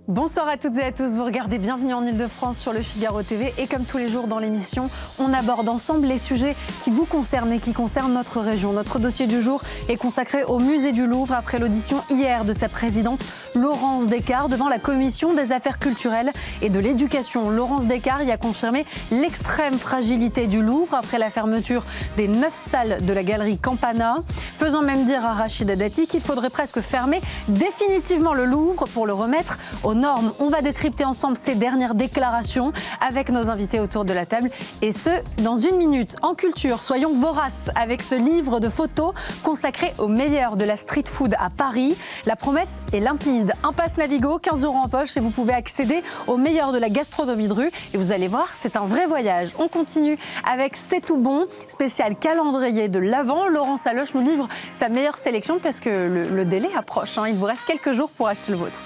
Bonsoir à toutes et à tous, vous regardez Bienvenue en Ile-de-France sur le Figaro TV et comme tous les jours dans l'émission, on aborde ensemble les sujets qui vous concernent et qui concernent notre région. Notre dossier du jour est consacré au musée du Louvre après l'audition hier de sa présidente Laurence Descartes devant la commission des affaires culturelles et de l'éducation. Laurence Descartes y a confirmé l'extrême fragilité du Louvre après la fermeture des 9 salles de la galerie Campana, faisant même dire à Rachida Dati qu'il faudrait presque fermer définitivement le Louvre pour le remettre aux normes. On va décrypter ensemble ces dernières déclarations avec nos invités autour de la table et ce, dans une minute. En culture, soyons voraces avec ce livre de photos consacré aux meilleurs de la street food à Paris. La promesse est limpide. Un pass Navigo, 15 € en poche et vous pouvez accéder aux meilleurs de la gastronomie de rue. Et vous allez voir, c'est un vrai voyage. On continue avec C'est tout bon, spécial calendrier de l'Avent. Laurent Saloche nous livre sa meilleure sélection parce que le délai approche. Il vous reste quelques jours pour acheter le vôtre.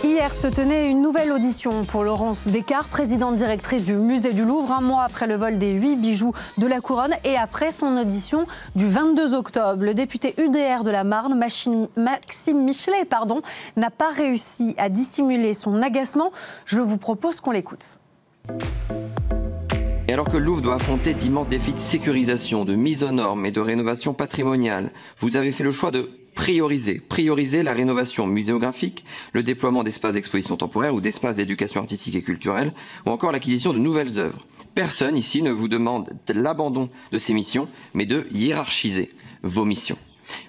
Hier se tenait une nouvelle audition pour Laurence Descartes, présidente directrice du musée du Louvre, un mois après le vol des 8 bijoux de la couronne et après son audition du 22 octobre. Le député UDR de la Marne, Maxime Michelet, n'a pas réussi à dissimuler son agacement. Je vous propose qu'on l'écoute. Et alors que le Louvre doit affronter d'immenses défis de sécurisation, de mise aux normes et de rénovation patrimoniale, vous avez fait le choix de prioriser la rénovation muséographique, le déploiement d'espaces d'exposition temporaire ou d'espaces d'éducation artistique et culturelle, ou encore l'acquisition de nouvelles œuvres. Personne ici ne vous demande l'abandon de ces missions, mais de hiérarchiser vos missions.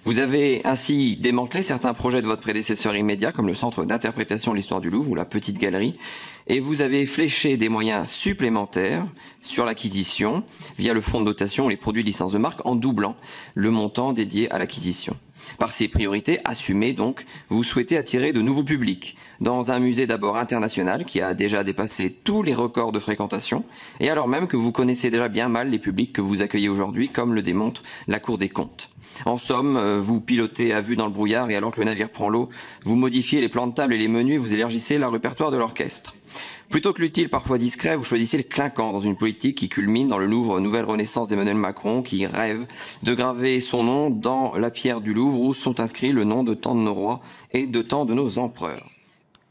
Vous avez ainsi démantelé certains projets de votre prédécesseur immédiat, comme le Centre d'interprétation de l'histoire du Louvre ou la Petite Galerie, et vous avez fléché des moyens supplémentaires sur l'acquisition via le fonds de dotation ou les produits de licence de marque en doublant le montant dédié à l'acquisition. Par ces priorités assumées donc, vous souhaitez attirer de nouveaux publics dans un musée d'abord international qui a déjà dépassé tous les records de fréquentation et alors même que vous connaissez déjà bien mal les publics que vous accueillez aujourd'hui comme le démontre la Cour des comptes. En somme, vous pilotez à vue dans le brouillard et alors que le navire prend l'eau, vous modifiez les plans de table et les menus, vous élargissez le répertoire de l'orchestre. Plutôt que l'utile, parfois discret, vous choisissez le clinquant dans une politique qui culmine dans le Louvre Nouvelle Renaissance d'Emmanuel Macron, qui rêve de graver son nom dans la pierre du Louvre où sont inscrits le nom de tant de nos rois et de tant de nos empereurs.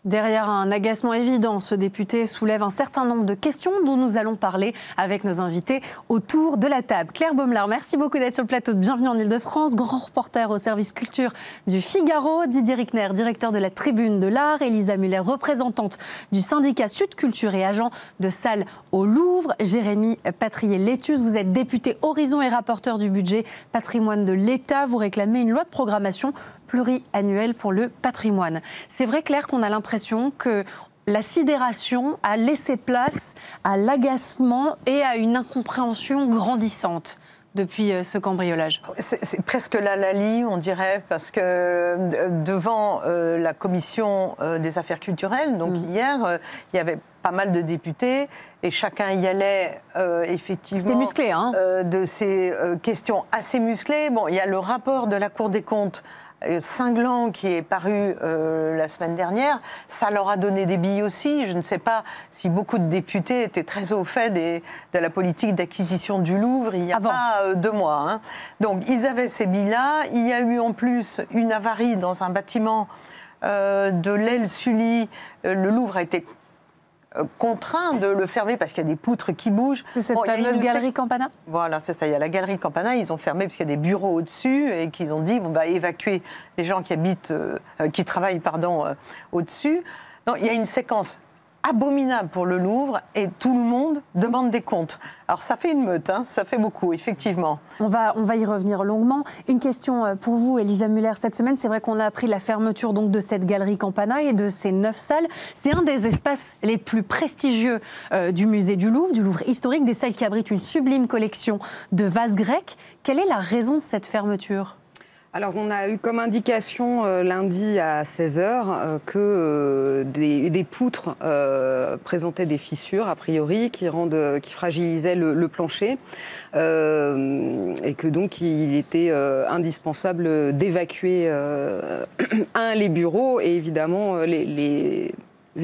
Derrière un agacement évident, ce député soulève un certain nombre de questions dont nous allons parler avec nos invités autour de la table. Claire Baumelard, merci beaucoup d'être sur le plateau de Bienvenue en Ile-de-France, grand reporter au service culture du Figaro, Didier Rickner, directeur de la Tribune de l'Art, Elisa Muller, représentante du syndicat Sud Culture et agent de salle au Louvre, Jérémy Patrier-Létus, vous êtes député Horizon et rapporteur du budget patrimoine de l'État, vous réclamez une loi de programmation pluriannuelle pour le patrimoine. C'est vrai, Claire, qu'on a l'impression que la sidération a laissé place à l'agacement et à une incompréhension grandissante depuis ce cambriolage. C'est presque la Lali, on dirait, parce que devant la commission des affaires culturelles, donc hier, il y avait pas mal de députés et chacun y allait effectivement. C'était musclé, hein, de ces questions assez musclées. Bon, il y a le rapport de la Cour des comptes cinglant qui est paru la semaine dernière, ça leur a donné des billes aussi. Je ne sais pas si beaucoup de députés étaient très au fait de la politique d'acquisition du Louvre il n'y a pas 2 mois. Hein. Donc ils avaient ces billes-là. Il y a eu en plus une avarie dans un bâtiment de l'aile Sully. Le Louvre a été contraint de le fermer parce qu'il y a des poutres qui bougent. C'est cette fameuse galerie Campana ? Voilà, c'est ça. Il y a la galerie Campana, ils ont fermé parce qu'il y a des bureaux au-dessus et qu'ils ont dit on va évacuer les gens qui habitent, qui travaillent au-dessus. Donc il y a une séquence abominable pour le Louvre et tout le monde demande des comptes. Alors ça fait une meute, hein, ça fait beaucoup, effectivement. On va y revenir longuement. Une question pour vous, Elisa Muller. Cette semaine, c'est vrai qu'on a appris la fermeture donc, de cette galerie Campana et de ces 9 salles. C'est un des espaces les plus prestigieux du musée du Louvre historique, des salles qui abritent une sublime collection de vases grecs. Quelle est la raison de cette fermeture ? Alors, on a eu comme indication lundi à 16h que des poutres présentaient des fissures, a priori, qui fragilisaient le plancher et que donc il était indispensable d'évacuer les bureaux et évidemment les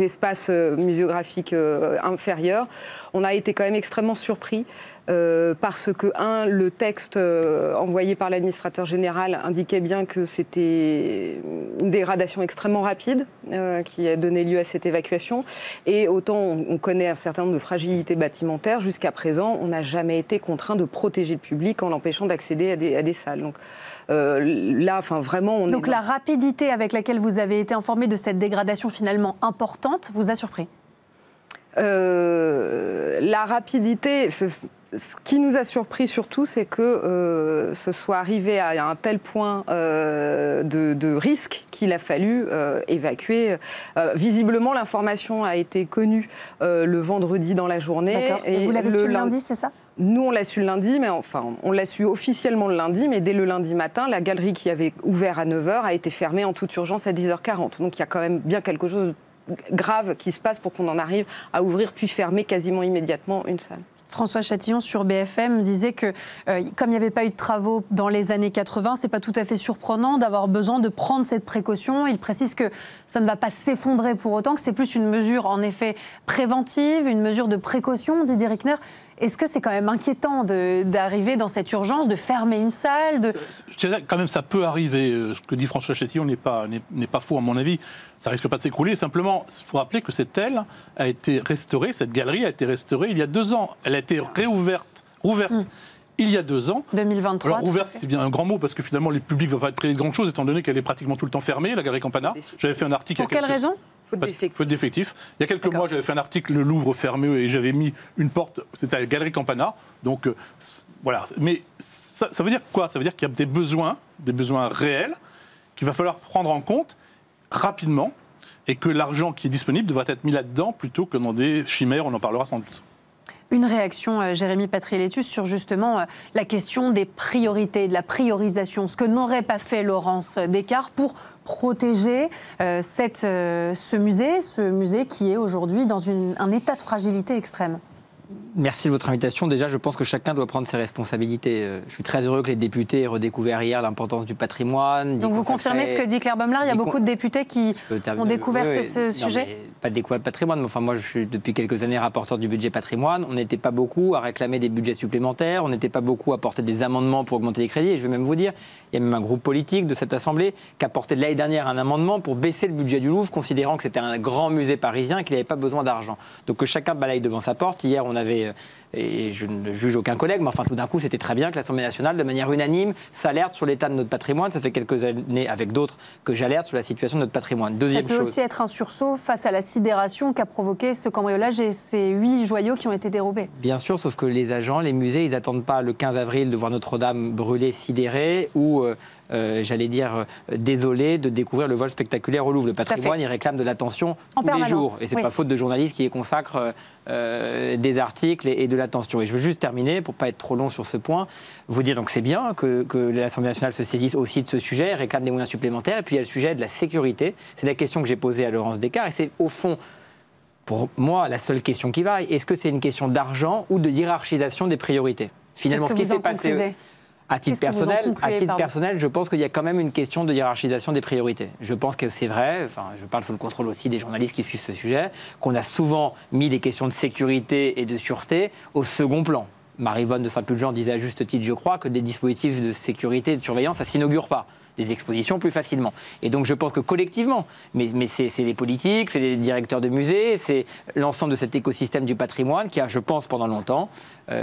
espaces muséographiques inférieurs, on a été quand même extrêmement surpris parce que, le texte envoyé par l'administrateur général indiquait bien que c'était une dégradation extrêmement rapide qui a donné lieu à cette évacuation. Et autant on connaît un certain nombre de fragilités bâtimentaires, jusqu'à présent, on n'a jamais été contraint de protéger le public en l'empêchant d'accéder à des salles. Donc là, vraiment, on Donc la rapidité avec laquelle vous avez été informé de cette dégradation finalement importante vous a surpris? La rapidité, ce qui nous a surpris surtout, c'est que ce soit arrivé à un tel point de risque qu'il a fallu évacuer. Visiblement, l'information a été connue le vendredi dans la journée. Et vous l'avez su le lundi, c'est ça? Nous, on l'a su le lundi, mais on l'a su officiellement le lundi, mais dès le lundi matin, la galerie qui avait ouvert à 9h a été fermée en toute urgence à 10h40. Donc il y a quand même bien quelque chose de grave qui se passe pour qu'on en arrive à ouvrir puis fermer quasiment immédiatement une salle. François Chatillon sur BFM disait que comme il n'y avait pas eu de travaux dans les années 80, c'est pas tout à fait surprenant d'avoir besoin de prendre cette précaution. Il précise que ça ne va pas s'effondrer pour autant, que c'est plus une mesure en effet préventive, une mesure de précaution. Didier Rickner, est-ce que c'est quand même inquiétant d'arriver dans cette urgence, de fermer une salle Je dirais quand même ça peut arriver. Ce que dit François Chatillon n'est pas faux à mon avis. Ça risque pas de s'écrouler. Simplement, il faut rappeler que cette aile a été restaurée, cette galerie a été restaurée il y a 2 ans. Elle a été rouverte il y a 2 ans. 2023. Alors ouverte, c'est bien un grand mot parce que finalement les publics ne vont pas être privés de grand chose étant donné qu'elle est pratiquement tout le temps fermée, la galerie Campana. J'avais fait un article. Pour quelle raison ? Faute d'effectifs. Il y a quelques mois, j'avais fait un article, le Louvre fermé, et j'avais mis une porte, c'était à la Galerie Campana. Donc, voilà. Mais ça veut dire quoi? Ça veut dire qu'il y a des besoins réels, qu'il va falloir prendre en compte rapidement, et que l'argent qui est disponible devrait être mis là-dedans plutôt que dans des chimères, on en parlera sans doute. Une réaction, Jérémy Patry-Létus, sur justement la question des priorités, de la priorisation, ce que n'aurait pas fait Laurence Descartes pour protéger ce musée qui est aujourd'hui dans un état de fragilité extrême. Merci de votre invitation. Déjà, je pense que chacun doit prendre ses responsabilités. Je suis très heureux que les députés aient redécouvert hier l'importance du patrimoine. Donc vous confirmez ce que dit Claire Baumlar, il y a beaucoup de députés qui ont découvert ce sujet? Pas de découvert de patrimoine, mais enfin moi je suis depuis quelques années rapporteur du budget patrimoine. On n'était pas beaucoup à réclamer des budgets supplémentaires, on n'était pas beaucoup à porter des amendements pour augmenter les crédits. Et je vais même vous dire, il y a même un groupe politique de cette Assemblée qui a porté l'année dernière un amendement pour baisser le budget du Louvre, considérant que c'était un grand musée parisien et qu'il n'avait pas besoin d'argent. Donc que chacun balaye devant sa porte. Hier, on avait, et je ne juge aucun collègue, mais enfin tout d'un coup, c'était très bien que l'Assemblée nationale, de manière unanime, s'alerte sur l'état de notre patrimoine. Ça fait quelques années avec d'autres que j'alerte sur la situation de notre patrimoine. Deuxième chose. Ça peut aussi être un sursaut face à la sidération qu'a provoqué ce cambriolage et ces 8 joyaux qui ont été dérobés. Bien sûr, sauf que les agents, les musées, ils n'attendent pas le 15 avril de voir Notre-Dame brûlée, sidérée, ou j'allais dire désolé de découvrir le vol spectaculaire au Louvre. Le patrimoine, il réclame de l'attention tous les jours. Et c'est pas faute de journalistes qui y consacrent des articles et de l'attention. Et je veux juste terminer, pour pas être trop long sur ce point, vous dire donc c'est bien que l'Assemblée nationale se saisisse aussi de ce sujet, réclame des moyens supplémentaires. Et puis il y a le sujet de la sécurité. C'est la question que j'ai posée à Laurence Descartes. Et c'est au fond, pour moi, la seule question qui vaille. Est-ce que c'est une question d'argent ou de hiérarchisation des priorités? Finalement, ce qui s'est passé... À titre personnel, je pense qu'il y a quand même une question de hiérarchisation des priorités. Je pense que c'est vrai, enfin, je parle sous le contrôle aussi des journalistes qui suivent ce sujet, qu'on a souvent mis les questions de sécurité et de sûreté au second plan. Marie-Vonne de Saint-Pulgent disait à juste titre, je crois, que des dispositifs de sécurité et de surveillance, ça ne s'inaugure pas. Des expositions plus facilement. Et donc je pense que collectivement, mais c'est les politiques, c'est les directeurs de musées, c'est l'ensemble de cet écosystème du patrimoine qui a, je pense, pendant longtemps,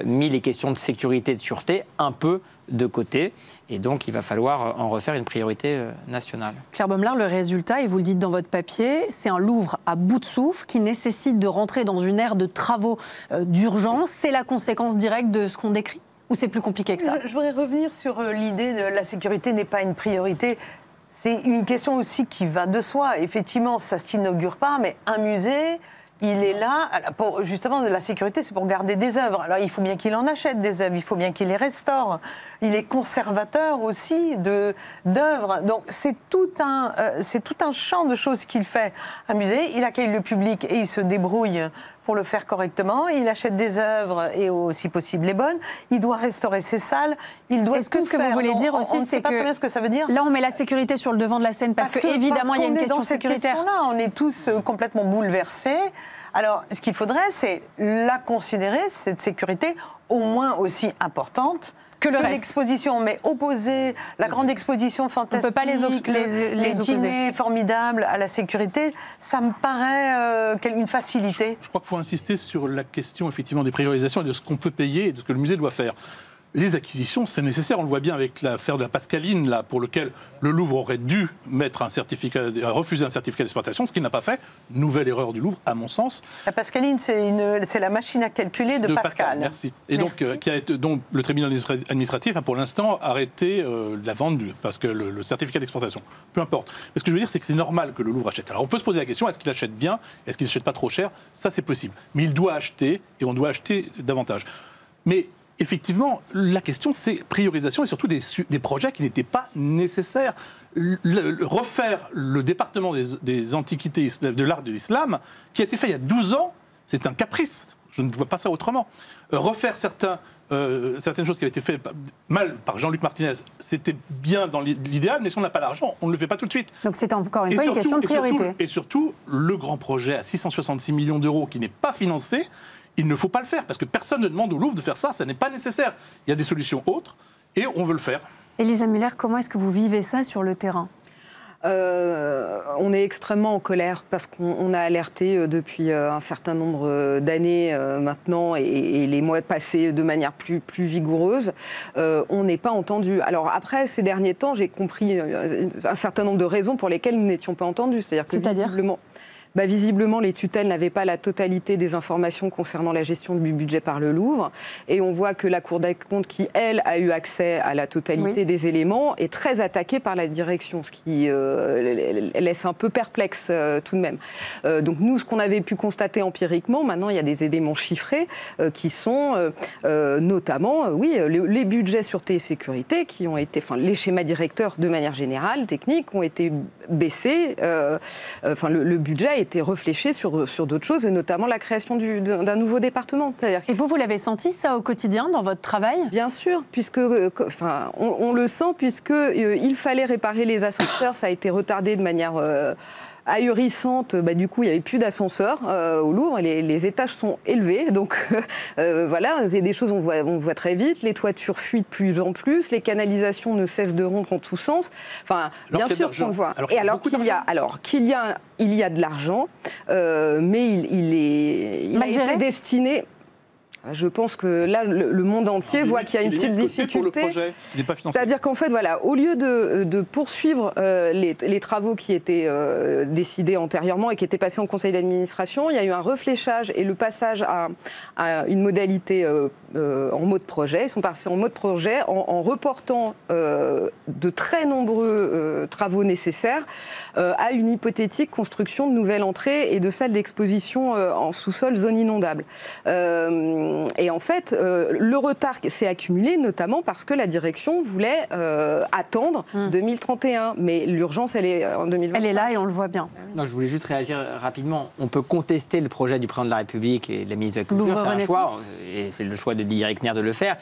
mis les questions de sécurité et de sûreté un peu de côté. Et donc il va falloir en refaire une priorité nationale. Claire Baumlar, le résultat, et vous le dites dans votre papier, c'est un Louvre à bout de souffle qui nécessite de rentrer dans une ère de travaux d'urgence. C'est la conséquence directe de ce qu'on décrit ? Ou c'est plus compliqué que ça? Je voudrais revenir sur l'idée de la sécurité n'est pas une priorité. C'est une question aussi qui va de soi. Effectivement, ça ne s'inaugure pas, mais un musée, il est là, pour, justement, la sécurité, c'est pour garder des œuvres. Alors, il faut bien qu'il en achète des œuvres, il faut bien qu'il les restaure. Il est conservateur aussi d'œuvres. Donc, c'est tout un champ de choses qu'il fait. Un musée, il accueille le public et il se débrouille pour le faire correctement. Il achète des œuvres et aussi possible les bonnes. Il doit restaurer ses salles. Il doit. Est-ce que ce que vous voulez dire aussi, c'est que pas très bien ce que ça veut dire. Là, on met la sécurité sur le devant de la scène parce que évidemment, il y a une question sécuritaire. Là, on est tous complètement bouleversés. Alors, ce qu'il faudrait, c'est la considérer, cette sécurité, au moins aussi importante que l'exposition, mais opposer la grande exposition fantastique, on peut pas les opposer. dîners formidables à la sécurité, ça me paraît une facilité. Je crois qu'il faut insister sur la question effectivement des priorisations et de ce qu'on peut payer et de ce que le musée doit faire. Les acquisitions, c'est nécessaire. On le voit bien avec l'affaire de la Pascaline, là, pour lequel le Louvre aurait dû refuser un certificat d'exploitation, ce qu'il n'a pas fait. Nouvelle erreur du Louvre, à mon sens. La Pascaline, c'est la machine à calculer de Pascal. Merci. Et merci. Donc, le tribunal administratif a pour l'instant arrêté la vente parce que le certificat d'exploitation. Peu importe. Mais ce que je veux dire, c'est que c'est normal que le Louvre achète. Alors, on peut se poser la question, est-ce qu'il achète bien? Est-ce qu'il n'achète pas trop cher? Ça, c'est possible. Mais il doit acheter, et on doit acheter davantage. Mais effectivement, la question, c'est priorisation et surtout des projets qui n'étaient pas nécessaires. Refaire le département des antiquités de l'art de l'islam, qui a été fait il y a 12 ans, c'est un caprice. Je ne vois pas ça autrement. Refaire certaines choses qui avaient été faites mal par Jean-Luc Martinez, c'était bien dans l'idéal, mais si on n'a pas l'argent, on ne le fait pas tout de suite. Donc c'est encore une fois une question de priorité. Et surtout, le grand projet à 666 millions d'euros qui n'est pas financé, il ne faut pas le faire, parce que personne ne demande au Louvre de faire ça, ça n'est pas nécessaire. Il y a des solutions autres, et on veut le faire. Élisa Muller, comment est-ce que vous vivez ça sur le terrain ? On est extrêmement en colère parce qu'on a alerté depuis un certain nombre d'années maintenant et les mois passés de manière plus vigoureuse. On n'est pas entendu. Alors après, ces derniers temps, j'ai compris un certain nombre de raisons pour lesquelles nous n'étions pas entendus. C'est-à-dire que visiblement, les tutelles n'avaient pas la totalité des informations concernant la gestion du budget par le Louvre. Et on voit que la Cour des comptes, qui, elle, a eu accès à la totalité des éléments, est très attaquée par la direction, ce qui laisse un peu perplexe tout de même. Donc nous, ce qu'on avait pu constater empiriquement, maintenant, il y a des éléments chiffrés qui sont notamment, les budgets sûreté et sécurité qui ont été, les schémas directeurs de manière générale, techniques, ont été baissés. Le budget a été réfléchi sur d'autres choses, et notamment la création d'un nouveau département. Et vous l'avez senti ça au quotidien dans votre travail ? Bien sûr, puisque on le sent, puisqu'il fallait réparer les ascenseurs, ça a été retardé de manière ahurissante. Du coup, il n'y avait plus d'ascenseur au Louvre, les étages sont élevés, donc voilà, c'est des choses on voit très vite, les toitures fuient de plus en plus, les canalisations ne cessent de rompre en tous sens. Bien sûr qu'on le voit. Il y a de l'argent, mais il a été destiné. Je pense que là, le monde entier voit qu'il y a une petite difficulté. C'est-à-dire qu'en fait, au lieu de poursuivre les travaux qui étaient décidés antérieurement et qui étaient passés en conseil d'administration, il y a eu un réfléchage et le passage à une modalité en mode projet. Ils sont passés en mode projet en reportant de très nombreux travaux nécessaires à une hypothétique construction de nouvelles entrées et de salles d'exposition en sous-sol zone inondable. Et en fait, le retard s'est accumulé notamment parce que la direction voulait attendre 2031. Mais l'urgence, elle est en 2025. Elle est là et on le voit bien. Non, je voulais juste réagir rapidement. On peut contester le projet du président de la République et de la ministre de la Culture, c'est un choix, et c'est le choix de Didier Reckner de le faire.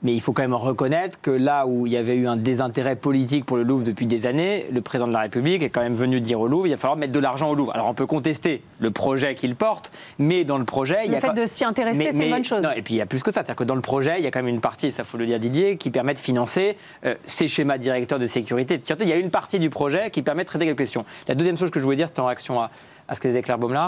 Mais il faut quand même reconnaître que là où il y avait eu un désintérêt politique pour le Louvre depuis des années, le président de la République est quand même venu dire au Louvre, il va falloir mettre de l'argent au Louvre. Alors on peut contester le projet qu'il porte, mais dans le projet... Le fait de s'y intéresser, c'est une bonne chose. Non, et puis il y a plus que ça, c'est-à-dire que dans le projet, il y a quand même une partie, ça faut le dire Didier, qui permet de financer ces schémas directeurs de sécurité. Surtout, il y a une partie du projet qui permet de traiter quelques questions. La deuxième chose que je voulais dire, c'était en réaction à ce que disait Claire Baumler,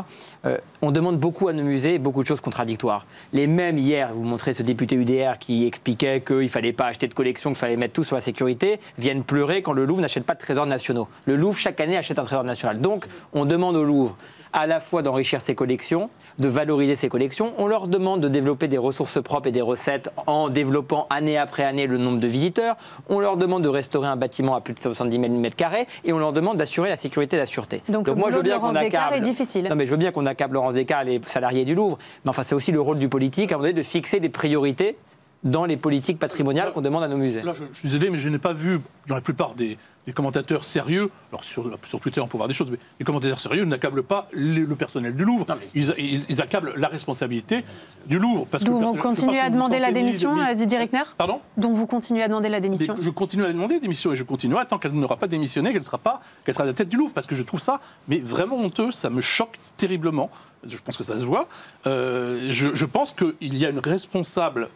on demande beaucoup à nos musées, beaucoup de choses contradictoires. Les mêmes hier, vous montrez ce député UDR qui expliquait qu'il ne fallait pas acheter de collection, qu'il fallait mettre tout sur la sécurité, viennent pleurer quand le Louvre n'achète pas de trésors nationaux. Le Louvre, chaque année, achète un trésor national. Donc, on demande au Louvre à la fois d'enrichir ses collections, de valoriser ses collections. On leur demande de développer des ressources propres et des recettes en développant année après année le nombre de visiteurs. On leur demande de restaurer un bâtiment à plus de 70 000 m² et on leur demande d'assurer la sécurité et la sûreté. Donc moi, je veux bien qu'on accable. Est difficile. Non, mais je veux bien qu'on accable Laurence Descartes, les salariés du Louvre. Mais enfin, c'est aussi le rôle du politique, à un moment donné, de fixer des priorités dans les politiques patrimoniales qu'on demande à nos musées. Là, je suis désolé, mais je n'ai pas vu, dans la plupart des commentateurs sérieux, alors sur Twitter on peut voir des choses, mais les commentateurs sérieux n'accablent pas le personnel du Louvre, ils accablent la responsabilité du Louvre. Donc vous continuez à demander la démission, Didier Reckner ? Pardon ? Donc vous continuez à demander la démission ? Je continue à demander la démission et je continuerai tant qu'elle n'aura pas démissionné, qu'elle sera à la tête du Louvre, parce que je trouve ça mais vraiment honteux, ça me choque terriblement. Je pense que ça se voit. Je pense qu'il y a une responsable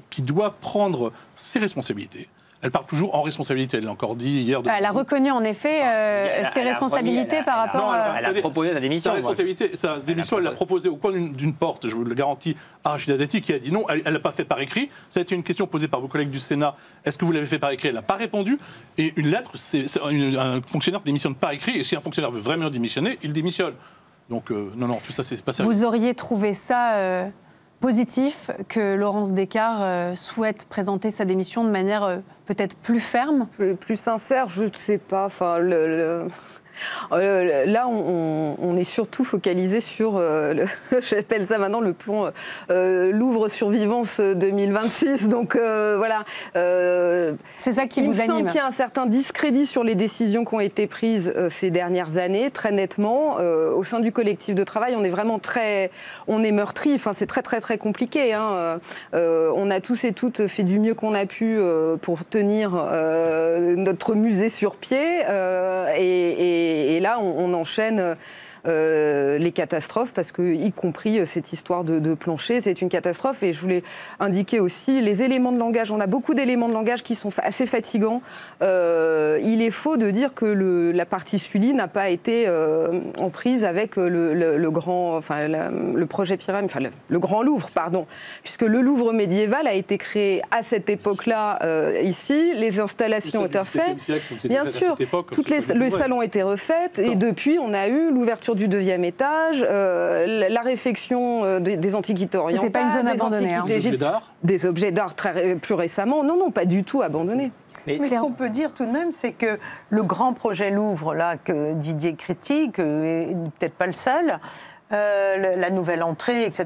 qui doit prendre ses responsabilités. Elle parle toujours en responsabilité, elle l'a encore dit hier. Elle a reconnu en effet ses responsabilités par rapport à... Elle a proposé sa démission. Sa responsabilité, sa démission, elle l'a proposée au coin d'une porte, je vous le garantis, à Rachida Dati qui a dit non, elle ne l'a pas fait par écrit. Ça a été une question posée par vos collègues du Sénat. Est-ce que vous l'avez fait par écrit ? Elle n'a pas répondu. Et une lettre, un fonctionnaire démissionne par écrit, et si un fonctionnaire veut vraiment démissionner, il démissionne. Donc non, tout ça, c'est pas sérieux. Vous auriez trouvé ça positif que Laurence Descartes souhaite présenter sa démission de manière peut-être plus ferme ? Plus sincère, je ne sais pas. Enfin, là, on est surtout focalisé sur, j'appelle ça maintenant le plan Louvre Survivance 2026. Donc voilà. C'est ça qui vous anime. Il me semble qu'il y a un certain discrédit sur les décisions qui ont été prises ces dernières années, très nettement. Au sein du collectif de travail, on est vraiment on est meurtri. Enfin, c'est très, très, très compliqué. Hein. On a tous et toutes fait du mieux qu'on a pu pour tenir notre musée sur pied. Et là, on enchaîne les catastrophes, parce que, y compris cette histoire de plancher, c'est une catastrophe. Et je voulais indiquer aussi les éléments de langage. On a beaucoup d'éléments de langage qui sont assez fatigants. Il est faux de dire que la partie Sully n'a pas été en prise avec le projet pyramide, enfin le Grand Louvre, pardon, puisque le Louvre médiéval a été créé à cette époque-là ici. Les installations ont été refaites. Bien sûr, les salons ont été refaits, et depuis, on a eu l'ouverture du 2e étage, la réfection des antiquités orientales. C'était pas une zone abandonnée. Des objets d'art plus récemment. Non, pas du tout abandonnés. Mais ce qu'on peut dire tout de même, c'est que le grand projet Louvre, là, que Didier critique, et peut-être pas le seul, la nouvelle entrée, etc.,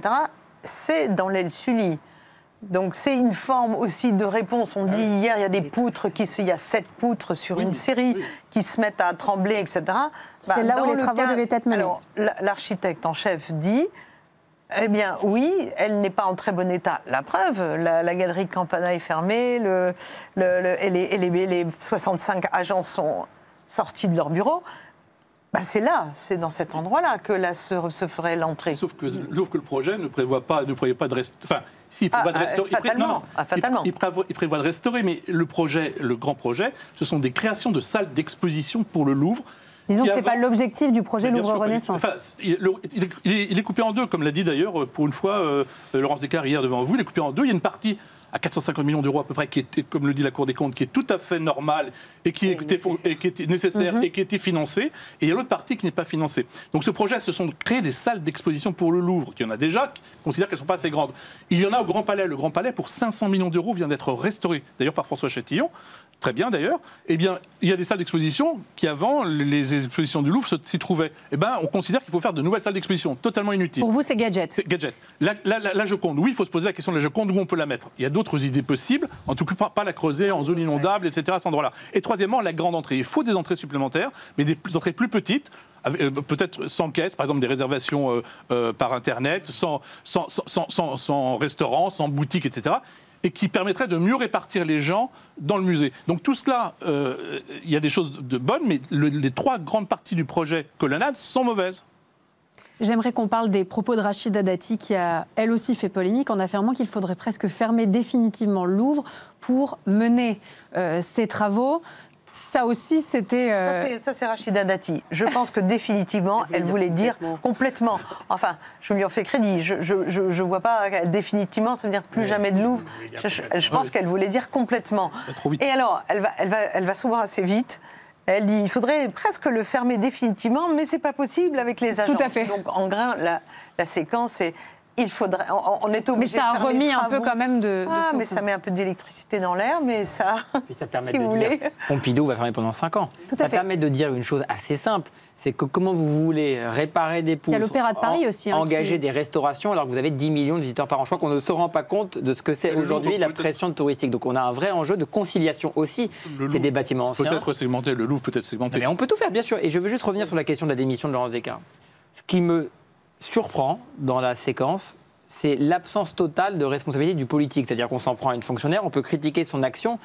c'est dans l'aile Sully. Donc c'est une forme aussi de réponse. On dit hier, il y a des poutres, il y a 7 poutres sur une série qui se mettent à trembler, etc. C'est là où les travaux devaient être menés. Alors, l'architecte en chef dit, eh bien oui, elle n'est pas en très bon état. La preuve, la galerie Campana est fermée, et les 65 agents sont sortis de leur bureau. C'est dans cet endroit-là que se ferait l'entrée. Sauf que le projet ne prévoit pas de restaurer. Enfin, si, il prévoit de restaurer. Fatalement. Il prévoit de restaurer, mais le grand projet, ce sont des créations de salles d'exposition pour le Louvre. Disons que ce n'est pas l'objectif du projet Louvre Renaissance. Il est coupé en deux, comme l'a dit d'ailleurs, pour une fois, Laurence Descartes hier devant vous, il est coupé en deux. Il y a une partie à 450 millions d'euros à peu près, qui était, comme le dit la Cour des comptes, qui est tout à fait normale et qui était nécessaire et qui était financée. Et il y a l'autre partie qui n'est pas financée. Donc ce projet, ce sont de créer des salles d'exposition pour le Louvre, qui en a déjà, qui considèrent qu'elles ne sont pas assez grandes. Il y en a au Grand Palais. Le Grand Palais, pour 500 millions d'euros, vient d'être restauré, d'ailleurs par François Châtillon. Très bien d'ailleurs. Eh bien, il y a des salles d'exposition qui, avant les expositions du Louvre, s'y trouvaient. Eh bien, on considère qu'il faut faire de nouvelles salles d'exposition, totalement inutiles. Pour vous, c'est gadget. C'est gadget. La Joconde, oui, il faut se poser la question de la Joconde, où on peut la mettre. Il y a d'autres idées possibles, en tout cas pas la creuser en zone inondable, etc. à cet endroit-là. Et troisièmement, la grande entrée. Il faut des entrées supplémentaires, mais des entrées plus petites, peut-être sans caisse, par exemple des réservations par Internet, sans restaurant, sans boutique, etc., et qui permettrait de mieux répartir les gens dans le musée. Donc tout cela, il y a des choses de bonnes, mais les 3 grandes parties du projet Colonnade sont mauvaises. J'aimerais qu'on parle des propos de Rachida Dati, qui a elle aussi fait polémique en affirmant qu'il faudrait presque fermer définitivement le Louvre pour mener ces travaux. Ça aussi, c'était... Ça, c'est Rachida Dati. Je pense que définitivement, elle voulait dire complètement. Enfin, je lui en fais crédit. Je vois pas définitivement, ça veut dire plus jamais de Louvre. Je pense qu'elle voulait dire complètement. Et alors, elle va souvent assez vite. Elle dit, il faudrait presque le fermer définitivement, mais c'est pas possible avec les agents. Tout à fait. Donc, en grain, la séquence est... il faudrait, on est obligé. Mais ça a de faire remis des un peu travaux. quand même de. Mais ça met un peu d'électricité dans l'air, mais ça. Puis ça permet si de vous dire, voulez. Pompidou va fermer pendant 5 ans. Tout à Ça fait. permet de dire une chose assez simple, c'est que comment vous voulez réparer des poutres, Il y a l'Opéra de Paris aussi, hein, engager qui- des restaurations alors que vous avez 10 millions de visiteurs par an. Je crois qu'on ne se rend pas compte de ce que c'est Et le aujourd'hui Louvre, la peut-être- pression touristique. Donc on a un vrai enjeu de conciliation aussi. Le C'est Louvre des bâtiments anciens. Peut-être segmenté, le Louvre peut être segmenté. Mais on peut tout faire, bien sûr. Et je veux juste revenir sur la question de la démission de Laurence Descartes. Ce qui me surprend dans la séquence, c'est l'absence totale de responsabilité du politique. C'est-à-dire qu'on s'en prend à une fonctionnaire, on peut critiquer son action,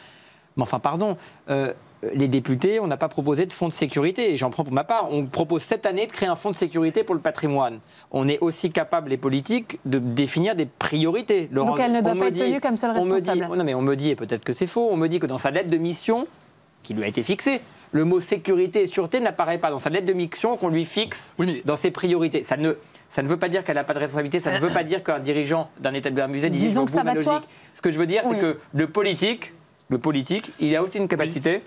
mais enfin, pardon, les députés, on n'a pas proposé de fonds de sécurité. Et j'en prends pour ma part. On propose cette année de créer un fonds de sécurité pour le patrimoine. On est aussi capable, les politiques, de définir des priorités. Donc elle ne doit on pas me être dit- tenue comme seule on me dit- responsable. non, mais on me dit, et peut-être que c'est faux, on me dit que dans sa lettre de mission, qui lui a été fixée, le mot sécurité et sûreté n'apparaît pas dans sa lettre de mission qu'on lui fixe Oui, mais dans ses priorités. Ça ne veut pas dire qu'elle n'a pas de responsabilité, ça ne veut pas dire qu'un dirigeant d'un établissement musée dit Disons que ça va de soi. Ce que je veux dire, Oui. c'est que le politique, il a aussi une capacité.